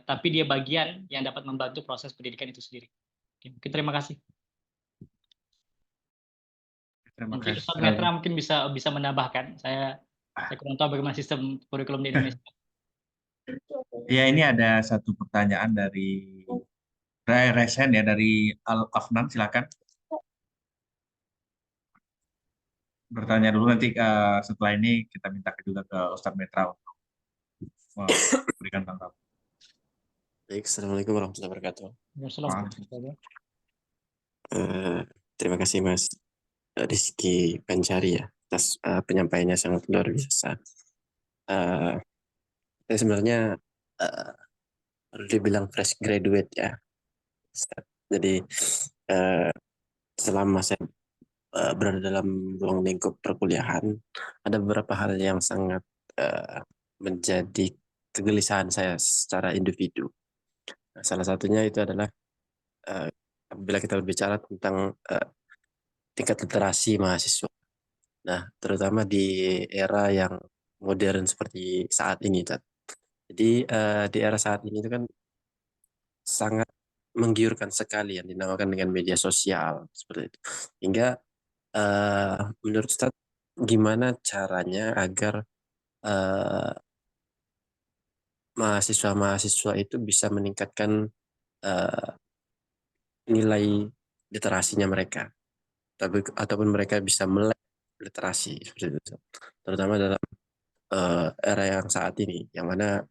tapi dia bagian yang dapat membantu proses pendidikan itu sendiri. Oke, terima kasih. Terima Mungkin kasih Ustaz sekali. Netra mungkin bisa menambahkan. Saya kurang tahu bagaimana sistem kurikulum di Indonesia. Ya, ini ada satu pertanyaan dari Resen ya, dari Al Afnan, silakan bertanya dulu, nanti setelah ini kita minta juga ke Ustadz Metra untuk memberikan tanggapan. Baik, Assalamualaikum warahmatullahi wabarakatuh. Waalaikumsalam. Terima kasih Mas Rizky Pancari ya atas penyampaiannya, sangat luar biasa. Saya sebenarnya perlu dibilang fresh graduate ya. Jadi selama saya berada dalam ruang lingkup perkuliahan, ada beberapa hal yang sangat menjadi kegelisahan saya secara individu. Nah, salah satunya itu adalah bila kita berbicara tentang tingkat literasi mahasiswa. Nah, terutama di era yang modern seperti saat ini, Tad. Jadi di era saat ini itu kan sangat menggiurkan sekali yang dinamakan dengan media sosial seperti itu. Hingga menurut Ustaz, gimana caranya agar mahasiswa-mahasiswa itu bisa meningkatkan nilai literasinya mereka, ataupun mereka bisa melek literasi seperti itu, terutama dalam era yang saat ini, yang mana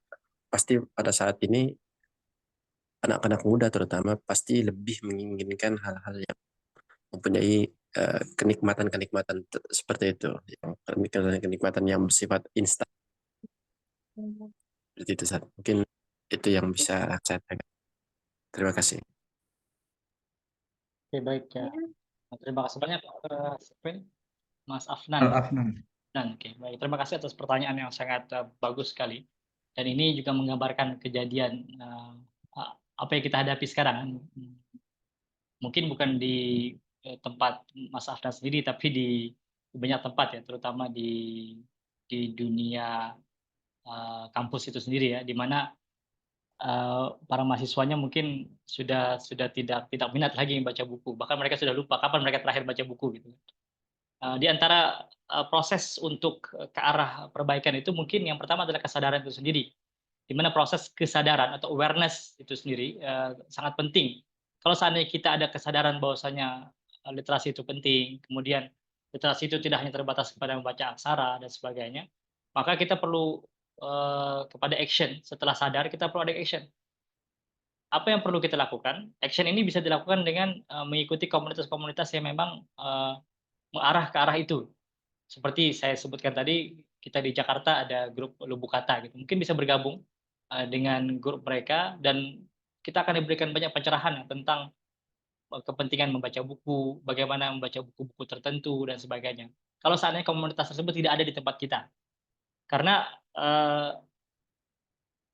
pasti pada saat ini anak-anak muda terutama pasti lebih menginginkan hal-hal yang mempunyai kenikmatan-kenikmatan seperti itu, kenikmatan yang bersifat instan. Seperti itu, Sat. Mungkin itu yang bisa saya tanyakan. Terima kasih. Oke, baik ya. Terima kasih banyak Mas Al Afnan. Afnan. Oke, baik. Terima kasih atas pertanyaan yang sangat bagus sekali. Dan ini juga menggambarkan kejadian apa yang kita hadapi sekarang. Mungkin bukan di tempat Mas Afnan sendiri, tapi di banyak tempat ya, terutama di dunia kampus itu sendiri ya, di mana para mahasiswanya mungkin sudah tidak minat lagi membaca buku, bahkan mereka sudah lupa kapan mereka terakhir baca buku gitu. Di antara proses untuk ke arah perbaikan itu mungkin yang pertama adalah kesadaran itu sendiri, di mana proses kesadaran atau awareness itu sendiri sangat penting. Kalau seandainya kita ada kesadaran bahwasanya literasi itu penting, kemudian literasi itu tidak hanya terbatas kepada membaca aksara dan sebagainya, maka kita perlu kepada action. Setelah sadar, kita perlu ada action. Apa yang perlu kita lakukan? Action ini bisa dilakukan dengan mengikuti komunitas-komunitas yang memang mengarah ke arah itu. Seperti saya sebutkan tadi, kita di Jakarta ada grup Lubuk Kata gitu. Mungkin bisa bergabung dengan grup mereka, dan kita akan diberikan banyak pencerahan tentang kepentingan membaca buku, bagaimana membaca buku-buku tertentu dan sebagainya. Kalau seandainya komunitas tersebut tidak ada di tempat kita, karena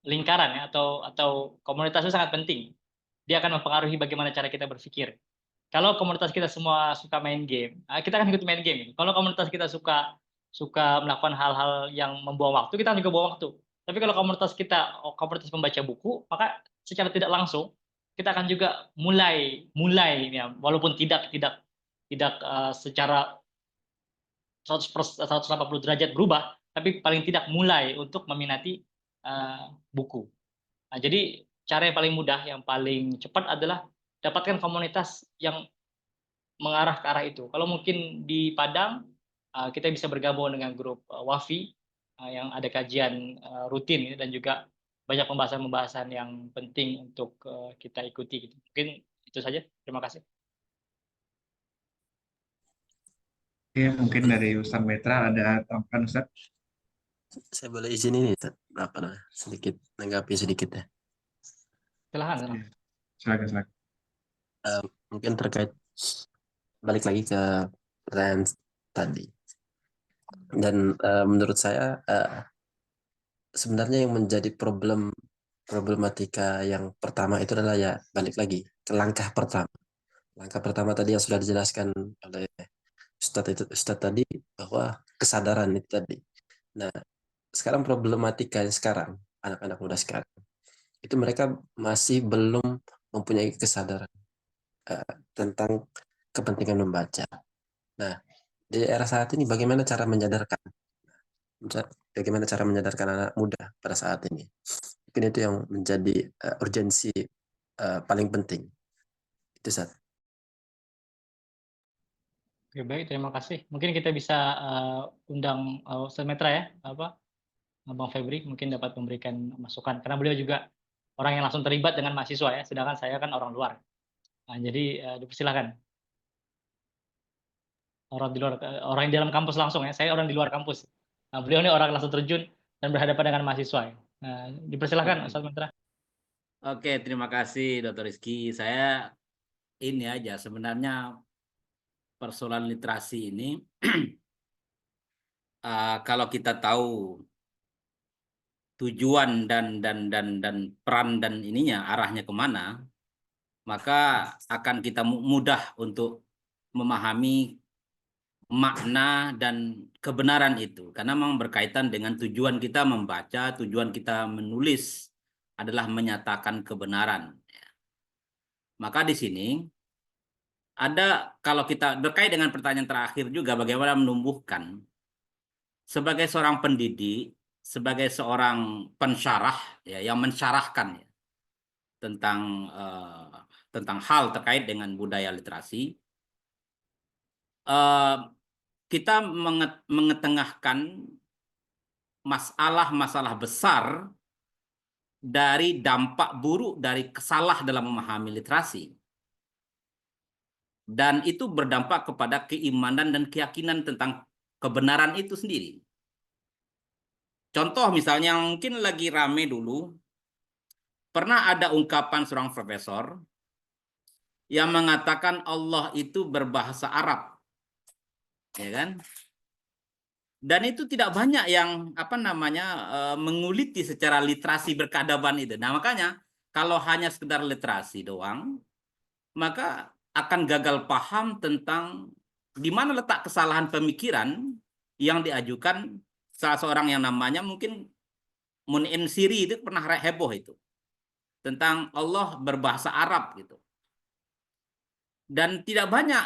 lingkaran ya, atau komunitas itu sangat penting. Dia akan mempengaruhi bagaimana cara kita berpikir. Kalau komunitas kita semua suka main game, kita akan ikut main game. Kalau komunitas kita suka melakukan hal-hal yang membuang waktu, kita juga buang waktu. Tapi kalau komunitas kita komunitas membaca buku, maka secara tidak langsung kita akan juga mulai ya, walaupun tidak secara 180 derajat berubah, tapi paling tidak mulai untuk meminati buku. Nah, jadi cara yang paling mudah, yang paling cepat adalah dapatkan komunitas yang mengarah ke arah itu. Kalau mungkin di Padang, kita bisa bergabung dengan grup WAFI yang ada kajian rutin gitu, dan juga banyak pembahasan-pembahasan yang penting untuk kita ikuti gitu. Mungkin itu saja. Terima kasih. Oke, mungkin dari Ustaz Metra ada tambahan Ustaz? Saya boleh izin ini, sedikit menanggapi sedikit ya. Silahkan. Silakan. Mungkin terkait balik lagi ke pertanyaan tadi. Dan menurut saya sebenarnya yang menjadi problematika yang pertama itu adalah ya balik lagi ke langkah pertama. Langkah pertama tadi yang sudah dijelaskan oleh Ustadz tadi bahwa kesadaran itu tadi. Nah, sekarang problematikanya sekarang anak-anak muda sekarang itu mereka masih belum mempunyai kesadaran tentang kepentingan membaca. Nah, di era saat ini bagaimana cara menyadarkan anak muda pada saat ini? Mungkin itu yang menjadi urgensi paling penting. Itu saat. Oke, baik, terima kasih. Mungkin kita bisa undang Ustaz Metra ya, Bang Febri mungkin dapat memberikan masukan, karena beliau juga orang yang langsung terlibat dengan mahasiswa ya, sedangkan saya kan orang luar. Nah, jadi dipersilakan. Orang di dalam kampus langsung ya, saya orang di luar kampus. Nah, beliau ini orang langsung terjun dan berhadapan dengan mahasiswa ya. Nah, dipersilakan Ustaz Metra. Oke, terima kasih Dr. Rizky. Saya ini aja sebenarnya persoalan literasi ini kalau kita tahu tujuan dan peran dan ininya arahnya kemana, maka akan kita mudah untuk memahami makna dan kebenaran itu, karena memang berkaitan dengan tujuan kita membaca, tujuan kita menulis adalah menyatakan kebenaran. Maka di sini ada, kalau kita berkait dengan pertanyaan terakhir juga, bagaimana menumbuhkan sebagai seorang pendidik, sebagai seorang pensyarah ya, yang mensyarahkan ya, tentang hal terkait dengan budaya literasi. Kita mengetengahkan masalah-masalah besar dari dampak buruk dari kesalah dalam memahami literasi. Dan itu berdampak kepada keimanan dan keyakinan tentang kebenaran itu sendiri. Contoh misalnya mungkin lagi rame dulu, pernah ada ungkapan seorang profesor yang mengatakan Allah itu berbahasa Arab. Ya kan? Dan itu tidak banyak yang menguliti secara literasi berkeadaban itu. Nah, makanya kalau hanya sekedar literasi doang, maka akan gagal paham tentang di mana letak kesalahan pemikiran yang diajukan salah seorang yang namanya mungkin Mun'in Siri, itu pernah heboh itu tentang Allah berbahasa Arab gitu. Dan tidak banyak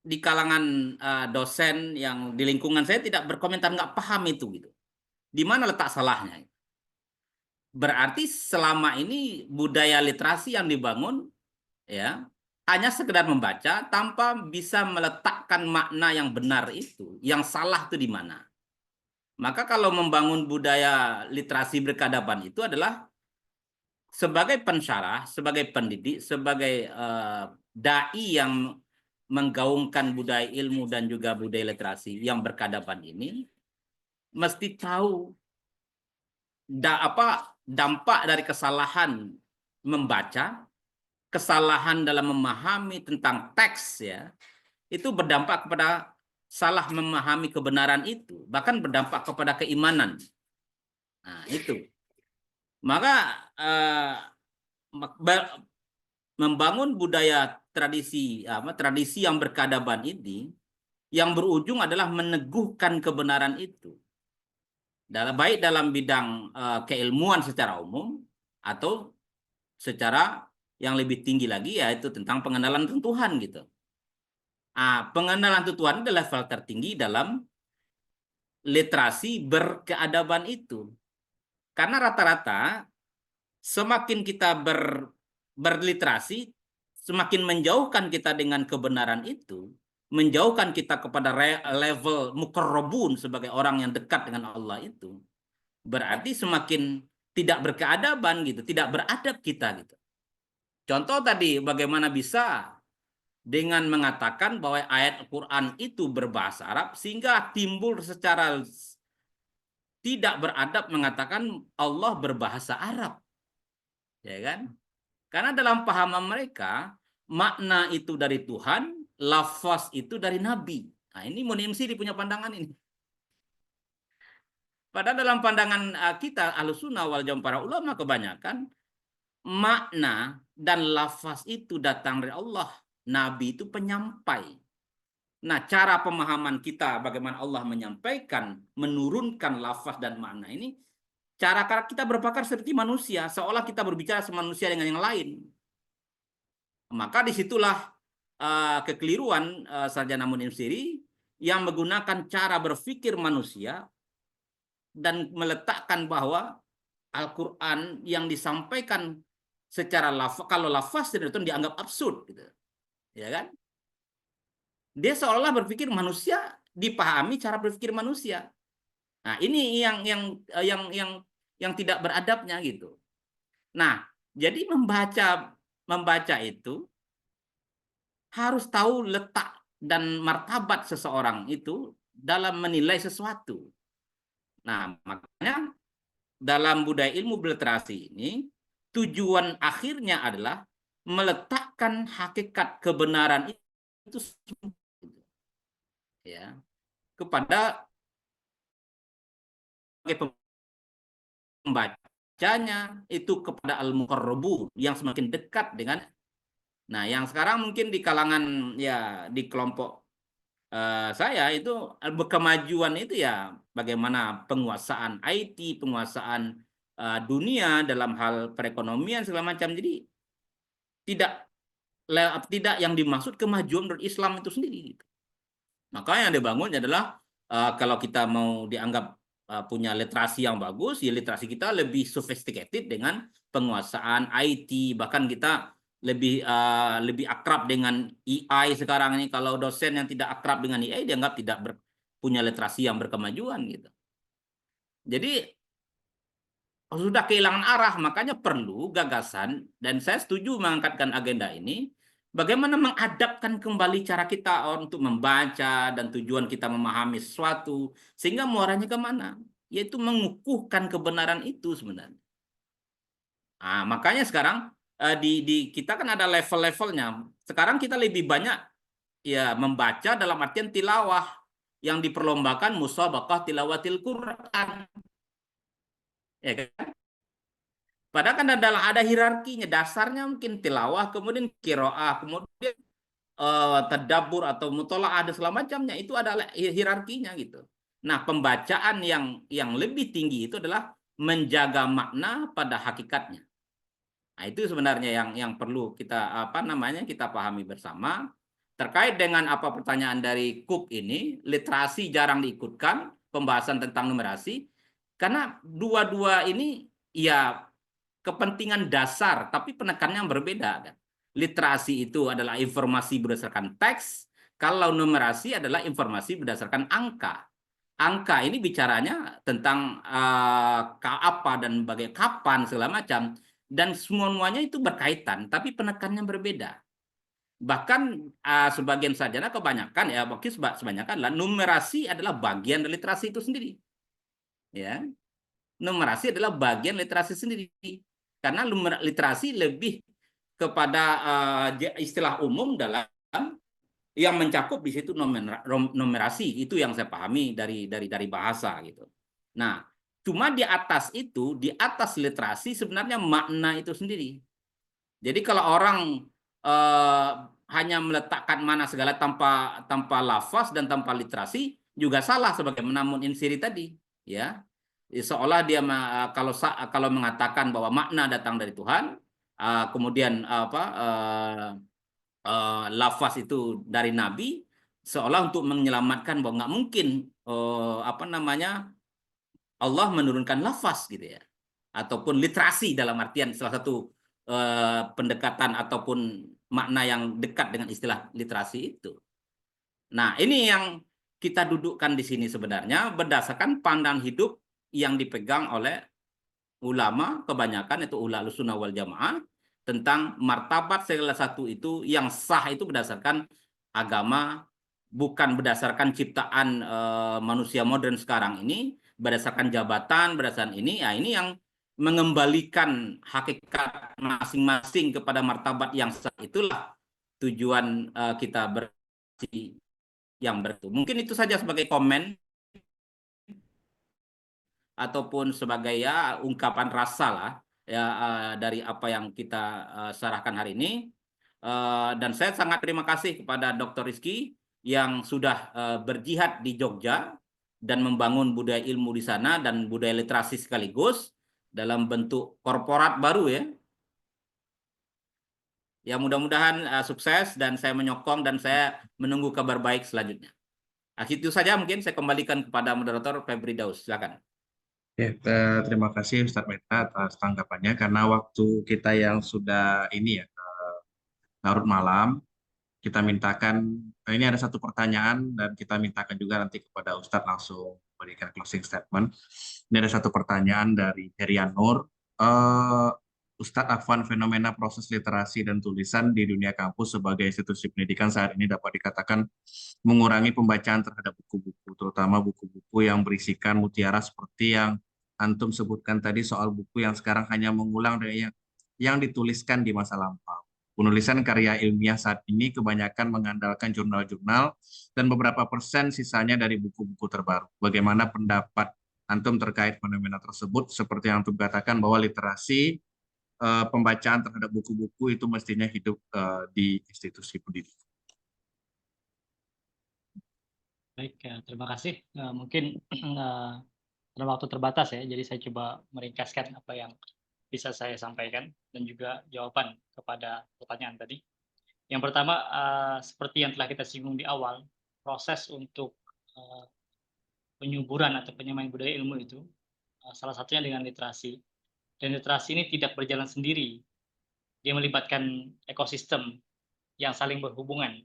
di kalangan dosen yang di lingkungan saya tidak berkomentar, nggak paham itu gitu. Di mana letak salahnya? Berarti selama ini budaya literasi yang dibangun ya hanya sekedar membaca tanpa bisa meletakkan makna yang benar itu, yang salah itu di mana. Maka kalau membangun budaya literasi berkeadaban itu adalah sebagai pensyarah, sebagai pendidik, sebagai dai yang menggaungkan budaya ilmu dan juga budaya literasi yang berkeadaban ini, mesti tahu dampak dari kesalahan membaca, kesalahan dalam memahami tentang teks ya, itu berdampak kepada salah memahami kebenaran itu, bahkan berdampak kepada keimanan. Nah, itu. Maka membangun budaya tradisi yang berkeadaban ini yang berujung adalah meneguhkan kebenaran itu. Baik dalam bidang keilmuan secara umum atau secara yang lebih tinggi lagi, yaitu tentang pengenalan Tuhan gitu. Pengenalan Tuhan adalah level tertinggi dalam literasi berkeadaban itu. Karena rata-rata semakin kita berliterasi, semakin menjauhkan kita dengan kebenaran itu, menjauhkan kita kepada level muqarrabun sebagai orang yang dekat dengan Allah itu, berarti semakin tidak berkeadaban gitu, tidak beradab kita gitu. Contoh tadi bagaimana bisa dengan mengatakan bahwa ayat Al-Quran itu berbahasa Arab sehingga timbul secara tidak beradab mengatakan Allah berbahasa Arab. Ya kan? Karena dalam pahaman mereka makna itu dari Tuhan, lafaz itu dari Nabi. Nah, ini Munimsiri punya pandangan ini. Padahal dalam pandangan kita Ahlussunnah wal Jamaah para ulama kebanyakan makna dan lafaz itu datang dari Allah. Nabi itu penyampai. Nah, cara pemahaman kita bagaimana Allah menyampaikan, menurunkan lafaz dan makna ini, cara kita berpakar seperti manusia, seolah kita berbicara semanusia dengan yang lain. Maka disitulah kekeliruan Sarjana Munimsiri yang menggunakan cara berpikir manusia dan meletakkan bahwa Al-Quran yang disampaikan secara lafaz, kalau lafaz itu dianggap absurd, gitu. Ya kan? Dia seolah berpikir manusia dipahami cara berpikir manusia. Nah, ini yang tidak beradabnya gitu. Nah, jadi membaca itu harus tahu letak dan martabat seseorang itu dalam menilai sesuatu. Nah, makanya dalam budaya ilmu literasi ini tujuan akhirnya adalah meletakkan hakikat kebenaran itu ya kepada pembacanya, itu kepada al-muqarrabun yang semakin dekat dengan. Nah, yang sekarang mungkin di kalangan ya di kelompok saya itu kemajuan itu ya bagaimana penguasaan IT, penguasaan dunia dalam hal perekonomian segala macam. Jadi tidak yang dimaksud kemajuan berislam itu sendiri gitu. Maka yang dibangun adalah kalau kita mau dianggap punya literasi yang bagus, ya literasi kita lebih sophisticated dengan penguasaan IT, bahkan kita lebih akrab dengan AI sekarang ini. Kalau dosen yang tidak akrab dengan AI dianggap tidak punya literasi yang berkemajuan gitu. Jadi sudah kehilangan arah, makanya perlu gagasan, dan saya setuju mengangkatkan agenda ini. Bagaimana mengadapkan kembali cara kita untuk membaca dan tujuan kita memahami sesuatu sehingga muaranya kemana? Yaitu mengukuhkan kebenaran itu sebenarnya. Nah, makanya sekarang di kita kan ada level-levelnya. Sekarang kita lebih banyak ya membaca dalam artian tilawah yang diperlombakan musabaqah tilawatil Quran. Ya kan? Padahal kan ada hierarkinya, dasarnya mungkin tilawah, kemudian qiraah, kemudian tadabbur atau mutolaah ada segala macamnya, itu ada hierarkinya gitu. Nah, pembacaan yang lebih tinggi itu adalah menjaga makna pada hakikatnya. Nah, itu sebenarnya yang perlu kita kita pahami bersama. Terkait dengan apa pertanyaan dari Cook ini, literasi jarang diikutkan pembahasan tentang numerasi karena dua-dua ini ya kepentingan dasar, tapi penekanannya berbeda kan. Literasi itu adalah informasi berdasarkan teks, kalau numerasi adalah informasi berdasarkan angka. Angka ini bicaranya tentang apa dan kapan segala macam, dan semuanya itu berkaitan, tapi penekanannya berbeda. Bahkan sebagian sarjana kebanyakan ya, mungkin sebanyakan adalah numerasi adalah bagian dari literasi itu sendiri. Ya, numerasi adalah bagian literasi sendiri. Karena literasi lebih kepada istilah umum dalam yang mencakup di situ numerasi, itu yang saya pahami dari bahasa gitu. Nah, cuma di atas itu, di atas literasi sebenarnya makna itu sendiri. Jadi kalau orang hanya meletakkan mana segala tanpa lafaz dan tanpa literasi juga salah sebagaimana Munimsiri tadi, ya. Seolah dia kalau mengatakan bahwa makna datang dari Tuhan, kemudian lafaz itu dari Nabi, seolah untuk menyelamatkan bahwa nggak mungkin Allah menurunkan lafaz gitu ya. ataupun literasi dalam artian salah satu pendekatan ataupun makna yang dekat dengan istilah literasi itu. Nah, ini yang kita dudukkan di sini sebenarnya berdasarkan pandangan hidup yang dipegang oleh ulama kebanyakan, itu ulama sunnah wal jamaah, tentang martabat segala satu itu yang sah itu berdasarkan agama, bukan berdasarkan ciptaan manusia modern sekarang ini, berdasarkan jabatan, berdasarkan ini, ya ini yang mengembalikan hakikat masing-masing kepada martabat yang sah. Itulah tujuan kita beraksi yang bertu. Mungkin itu saja sebagai komen ataupun sebagai ya ungkapan rasa lah ya dari apa yang kita sarahkan hari ini. Dan saya sangat terima kasih kepada Dr. Rizky yang sudah berjihad di Jogja dan membangun budaya ilmu di sana dan budaya literasi sekaligus dalam bentuk korporat baru ya. Ya mudah-mudahan sukses, dan saya menyokong dan saya menunggu kabar baik selanjutnya. Nah, itu saja, mungkin saya kembalikan kepada moderator Febri Daus. Silakan. Ya, terima kasih Ustadz Meta atas tanggapannya, karena waktu kita yang sudah ini ya larut malam, kita mintakan ini ada satu pertanyaan dan kita mintakan juga nanti kepada Ustadz langsung memberikan closing statement. Ini ada satu pertanyaan dari Herian Nur. Ustadz Afwan, fenomena proses literasi dan tulisan di dunia kampus sebagai institusi pendidikan saat ini dapat dikatakan mengurangi pembacaan terhadap buku-buku, terutama buku-buku yang berisikan mutiara seperti yang Antum sebutkan tadi, soal buku yang sekarang hanya mengulang dari yang dituliskan di masa lampau. Penulisan karya ilmiah saat ini kebanyakan mengandalkan jurnal-jurnal dan beberapa persen sisanya dari buku-buku terbaru. Bagaimana pendapat Antum terkait fenomena tersebut? Seperti yang Antum katakan bahwa literasi pembacaan terhadap buku-buku itu mestinya hidup di institusi pendidikan. Baik, terima kasih. Mungkin dalam waktu terbatas ya, jadi saya coba meringkaskan apa yang bisa saya sampaikan dan juga jawaban kepada pertanyaan tadi. Yang pertama, seperti yang telah kita singgung di awal, proses untuk penyuburan atau penyemaian budaya ilmu itu salah satunya dengan literasi. Dan literasi ini tidak berjalan sendiri. Dia melibatkan ekosistem yang saling berhubungan.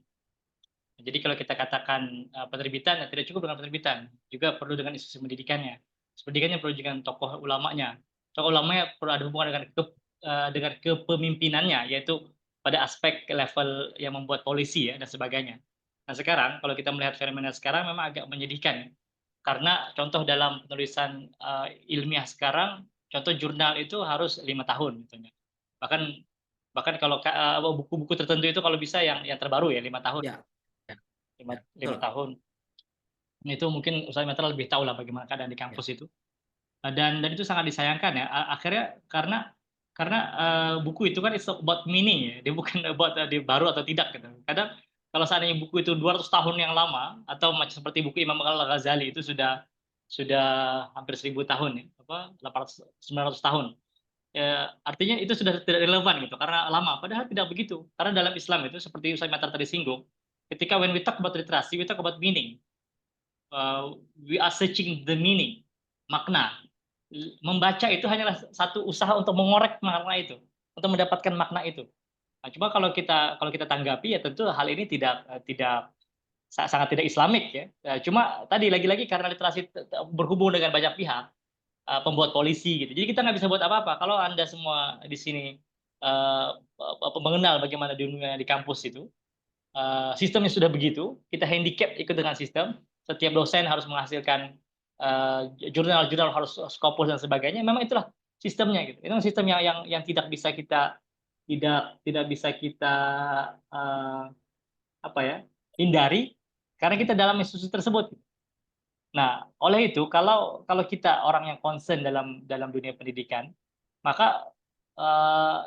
Jadi kalau kita katakan penerbitan, ya tidak cukup dengan penerbitan, juga perlu dengan institusi pendidikannya. Pendidikannya perlu dengan tokoh ulamanya. Tokoh ulamanya perlu ada hubungan dengan kepemimpinannya, yaitu pada aspek level yang membuat polisi ya dan sebagainya. Nah sekarang kalau kita melihat fenomena sekarang memang agak menyedihkan, karena contoh dalam penulisan ilmiah sekarang, contoh jurnal itu harus 5 tahun misalnya. Bahkan kalau buku-buku tertentu itu kalau bisa yang terbaru ya 5 tahun. Ya. 5 tahun. Itu mungkin Ustaz Meta lebih tahu lah bagaimana keadaan di kampus itu. Dan itu sangat disayangkan ya. Akhirnya karena buku itu kan it's about meaning ya. Dia bukan about dia baru atau tidak gitu. Kadang kalau seandainya buku itu 200 tahun yang lama atau macam seperti buku Imam Al-Ghazali itu sudah hampir 1000 tahun ya. 800 900 tahun. Ya, artinya itu sudah tidak relevan gitu karena lama. Padahal tidak begitu. Karena dalam Islam itu seperti Ustaz Meta tadi singgung, ketika when we talk about literasi, we talk about meaning. We are searching the meaning, makna. Membaca itu hanyalah satu usaha untuk mengorek makna itu, untuk mendapatkan makna itu. Nah, cuma kalau kita tanggapi ya tentu hal ini tidak sangat tidak Islamik ya. Cuma tadi lagi-lagi karena literasi berhubung dengan banyak pihak, pembuat polisi gitu. Jadi kita nggak bisa buat apa-apa. Kalau Anda semua di sini mengenal bagaimana dunia di kampus itu, sistemnya sudah begitu, kita handicap ikut dengan sistem, setiap dosen harus menghasilkan jurnal-jurnal harus Scopus dan sebagainya. Memang itulah sistemnya gitu. Itu sistem yang tidak bisa kita hindari karena kita dalam institusi tersebut. Nah, oleh itu kalau kita orang yang concern dalam dunia pendidikan, maka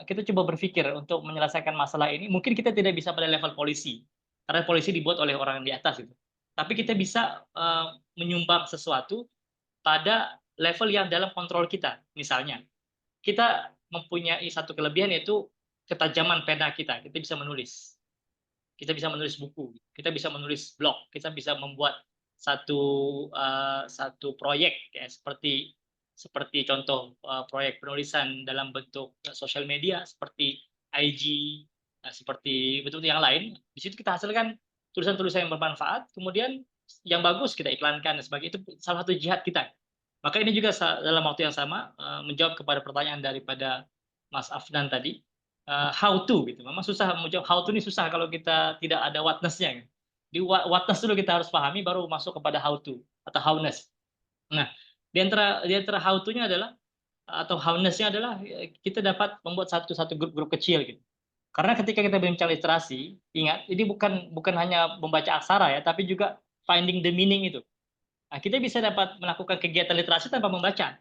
kita coba berpikir untuk menyelesaikan masalah ini, mungkin kita tidak bisa pada level polisi, karena polisi dibuat oleh orang di atas itu. Tapi kita bisa menyumbang sesuatu pada level yang dalam kontrol kita. Misalnya, kita mempunyai satu kelebihan yaitu ketajaman pena kita. Kita bisa menulis. Kita bisa menulis buku, kita bisa menulis blog, kita bisa membuat satu proyek ya, seperti seperti contoh proyek penulisan dalam bentuk sosial media seperti IG, seperti bentuk yang lain. Di situ kita hasilkan tulisan-tulisan yang bermanfaat, kemudian yang bagus kita iklankan dan sebagainya. Itu salah satu jihad kita. Maka ini juga dalam waktu yang sama menjawab kepada pertanyaan daripada Mas Afnan tadi, how to gitu. Memang susah menjawab how to, ini susah kalau kita tidak ada whatness-nya. Di whatness dulu kita harus pahami, baru masuk kepada how to atau how-ness. Nah, di antara how to-nya adalah atau how-ness-nya adalah kita dapat membuat satu grup kecil gitu. Karena ketika kita berbincang literasi, ingat ini bukan hanya membaca aksara ya, tapi juga finding the meaning itu. Nah, kita bisa dapat melakukan kegiatan literasi tanpa membaca.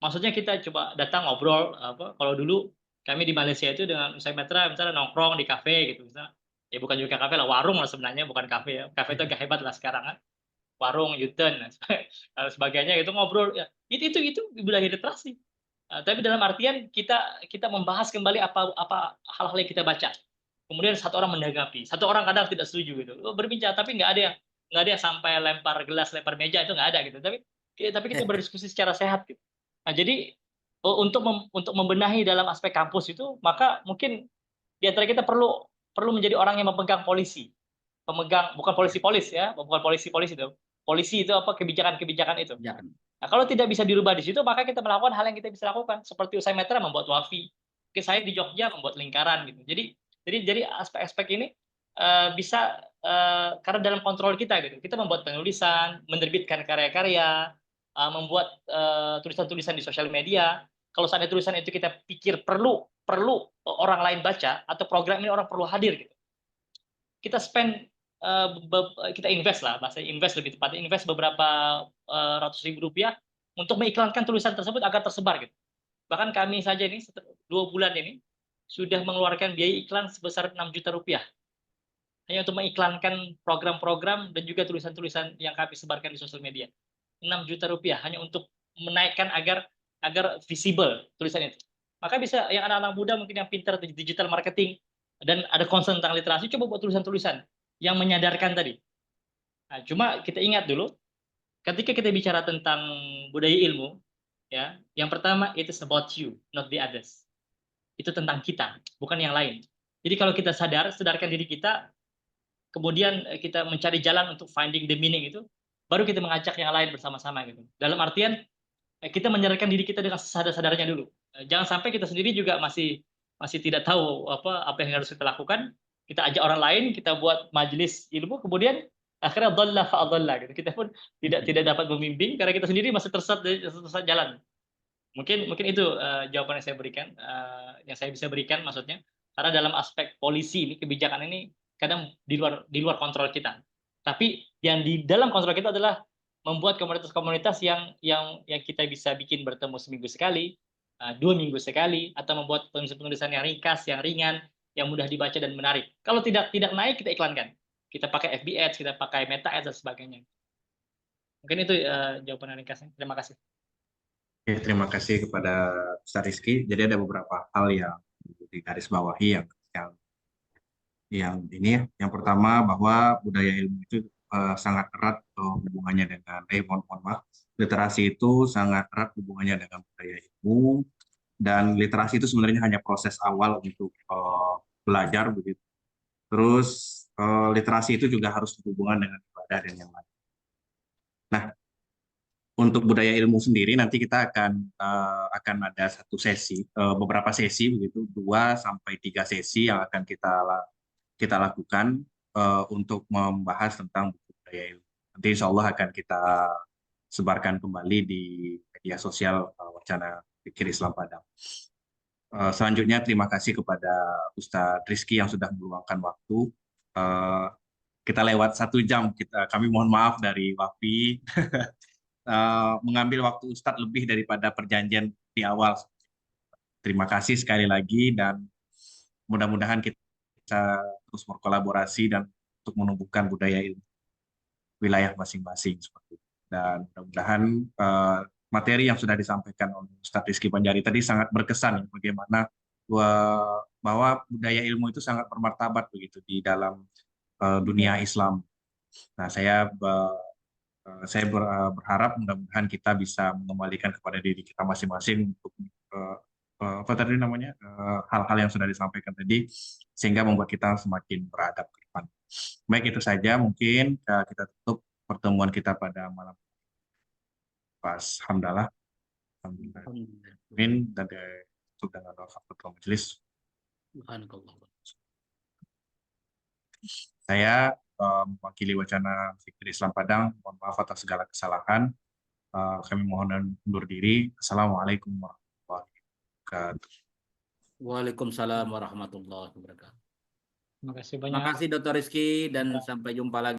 Maksudnya kita coba datang ngobrol kalau dulu kami di Malaysia itu dengan Usai Metra misalnya nongkrong di kafe gitu misalnya. Ya bukan juga kafe lah, warung lah sebenarnya, bukan kafe ya. Kafe itu agak hebat lah sekarang kan. Warung, Yuten, dan sebagainya itu ngobrol ya. Itu wilayah literasi. Tapi dalam artian kita membahas kembali apa hal-hal yang kita baca. Kemudian satu orang menanggapi, satu orang kadang tidak setuju gitu. Berbincang tapi nggak ada yang sampai lempar gelas, lempar meja, itu nggak ada gitu. Tapi kita berdiskusi secara sehat gitu. Nah, jadi untuk membenahi dalam aspek kampus itu, maka mungkin di antara kita perlu menjadi orang yang memegang polisi. Bukan polisi ya, bukan polisi itu. Polisi itu apa, kebijakan-kebijakan itu. Jangan. Nah, kalau tidak bisa dirubah di situ, maka kita melakukan hal yang kita bisa lakukan. Seperti Usai Metra membuat WAFI. Oke, saya di Jogja membuat lingkaran gitu. Jadi aspek-aspek ini bisa karena dalam kontrol kita gitu. Kita membuat penulisan, menerbitkan karya-karya, membuat tulisan-tulisan di sosial media. Kalau seandainya tulisan itu kita pikir perlu orang lain baca atau program ini orang perlu hadir gitu. Kita kita invest lah, bahasa invest lebih tepatnya, invest beberapa ratus ribu rupiah untuk mengiklankan tulisan tersebut agar tersebar gitu. Bahkan kami saja ini 2 bulan ini sudah mengeluarkan biaya iklan sebesar 6 juta rupiah hanya untuk mengiklankan program-program dan juga tulisan-tulisan yang kami sebarkan di sosial media. 6 juta rupiah hanya untuk menaikkan agar visible tulisan itu. Maka bisa yang anak-anak muda mungkin yang pintar digital marketing dan ada concern tentang literasi, coba buat tulisan-tulisan yang menyadarkan tadi. Nah, cuma kita ingat dulu, ketika kita bicara tentang budaya ilmu, ya, yang pertama it is about you, not the others. Itu tentang kita, bukan yang lain. Jadi kalau kita sadarkan diri kita, kemudian kita mencari jalan untuk finding the meaning itu, baru kita mengajak yang lain bersama-sama gitu. Dalam artian kita menyadarkan diri kita dengan sadar-sadarnya dulu. Jangan sampai kita sendiri juga masih tidak tahu apa yang harus kita lakukan. Kita ajak orang lain, kita buat majelis ilmu, kemudian akhirnya dhalla fa adalla gitu. Kita pun tidak dapat membimbing karena kita sendiri masih tersesat jalan. Mungkin itu jawaban yang saya berikan, yang saya bisa berikan maksudnya. Karena dalam aspek polisi ini, kebijakan ini kadang di luar kontrol kita. Tapi yang di dalam kontrol kita adalah membuat komunitas-komunitas yang kita bisa bikin bertemu seminggu sekali, 2 minggu sekali, atau membuat penulisan yang ringkas, yang ringan, yang mudah dibaca dan menarik. Kalau tidak naik, kita iklankan. Kita pakai FB Ads, kita pakai Meta Ads dan sebagainya. Mungkin itu jawaban ringkasnya. Terima kasih. Oke, terima kasih kepada Ustaz Rizky. Jadi ada beberapa hal yang digarisbawahi yang ini ya. Yang pertama bahwa budaya ilmu itu sangat erat hubungannya dengan mohon maaf, literasi itu sangat erat hubungannya dengan budaya ilmu, dan literasi itu sebenarnya hanya proses awal untuk belajar begitu. Terus literasi itu juga harus berhubungan dengan ibadah dan yang lain. Nah, untuk budaya ilmu sendiri nanti kita akan ada satu sesi, beberapa sesi begitu, 2 sampai 3 sesi yang akan kita lakukan untuk membahas tentang budaya ilmu. Nanti insya Allah akan kita sebarkan kembali di media sosial Wacana Fikir Islam Padang. Selanjutnya terima kasih kepada Ustadz Rizky yang sudah meluangkan waktu. Kita lewat 1 jam, kami mohon maaf dari WAFI mengambil waktu Ustadz lebih daripada perjanjian di awal. Terima kasih sekali lagi dan mudah-mudahan kita terus berkolaborasi dan untuk menumbuhkan budaya ilmu wilayah masing-masing seperti itu. Dan mudah-mudahan materi yang sudah disampaikan oleh Ustadz Rizky Panjari tadi sangat berkesan, bagaimana bahwa budaya ilmu itu sangat bermartabat begitu di dalam dunia Islam. Nah, saya Saya berharap mudah-mudahan kita bisa mengembalikan kepada diri kita masing-masing untuk apa tadi namanya hal-hal yang sudah disampaikan tadi, sehingga membuat kita semakin beradab ke depan. Baik, itu saja mungkin kita tutup pertemuan kita pada malam Mas Hamdallah. Alhamdulillah. Amin. Dan tutup dengan doa kafaratul majelis. Saya mewakili Wacana Fikir Islam Padang, mohon maaf atas segala kesalahan. Kami mohon undur diri. Assalamualaikum warahmatullahi wabarakatuh. Waalaikumsalam warahmatullahi wabarakatuh. Terima kasih Terima banyak. kasih Dr. Rizky dan sampai jumpa lagi.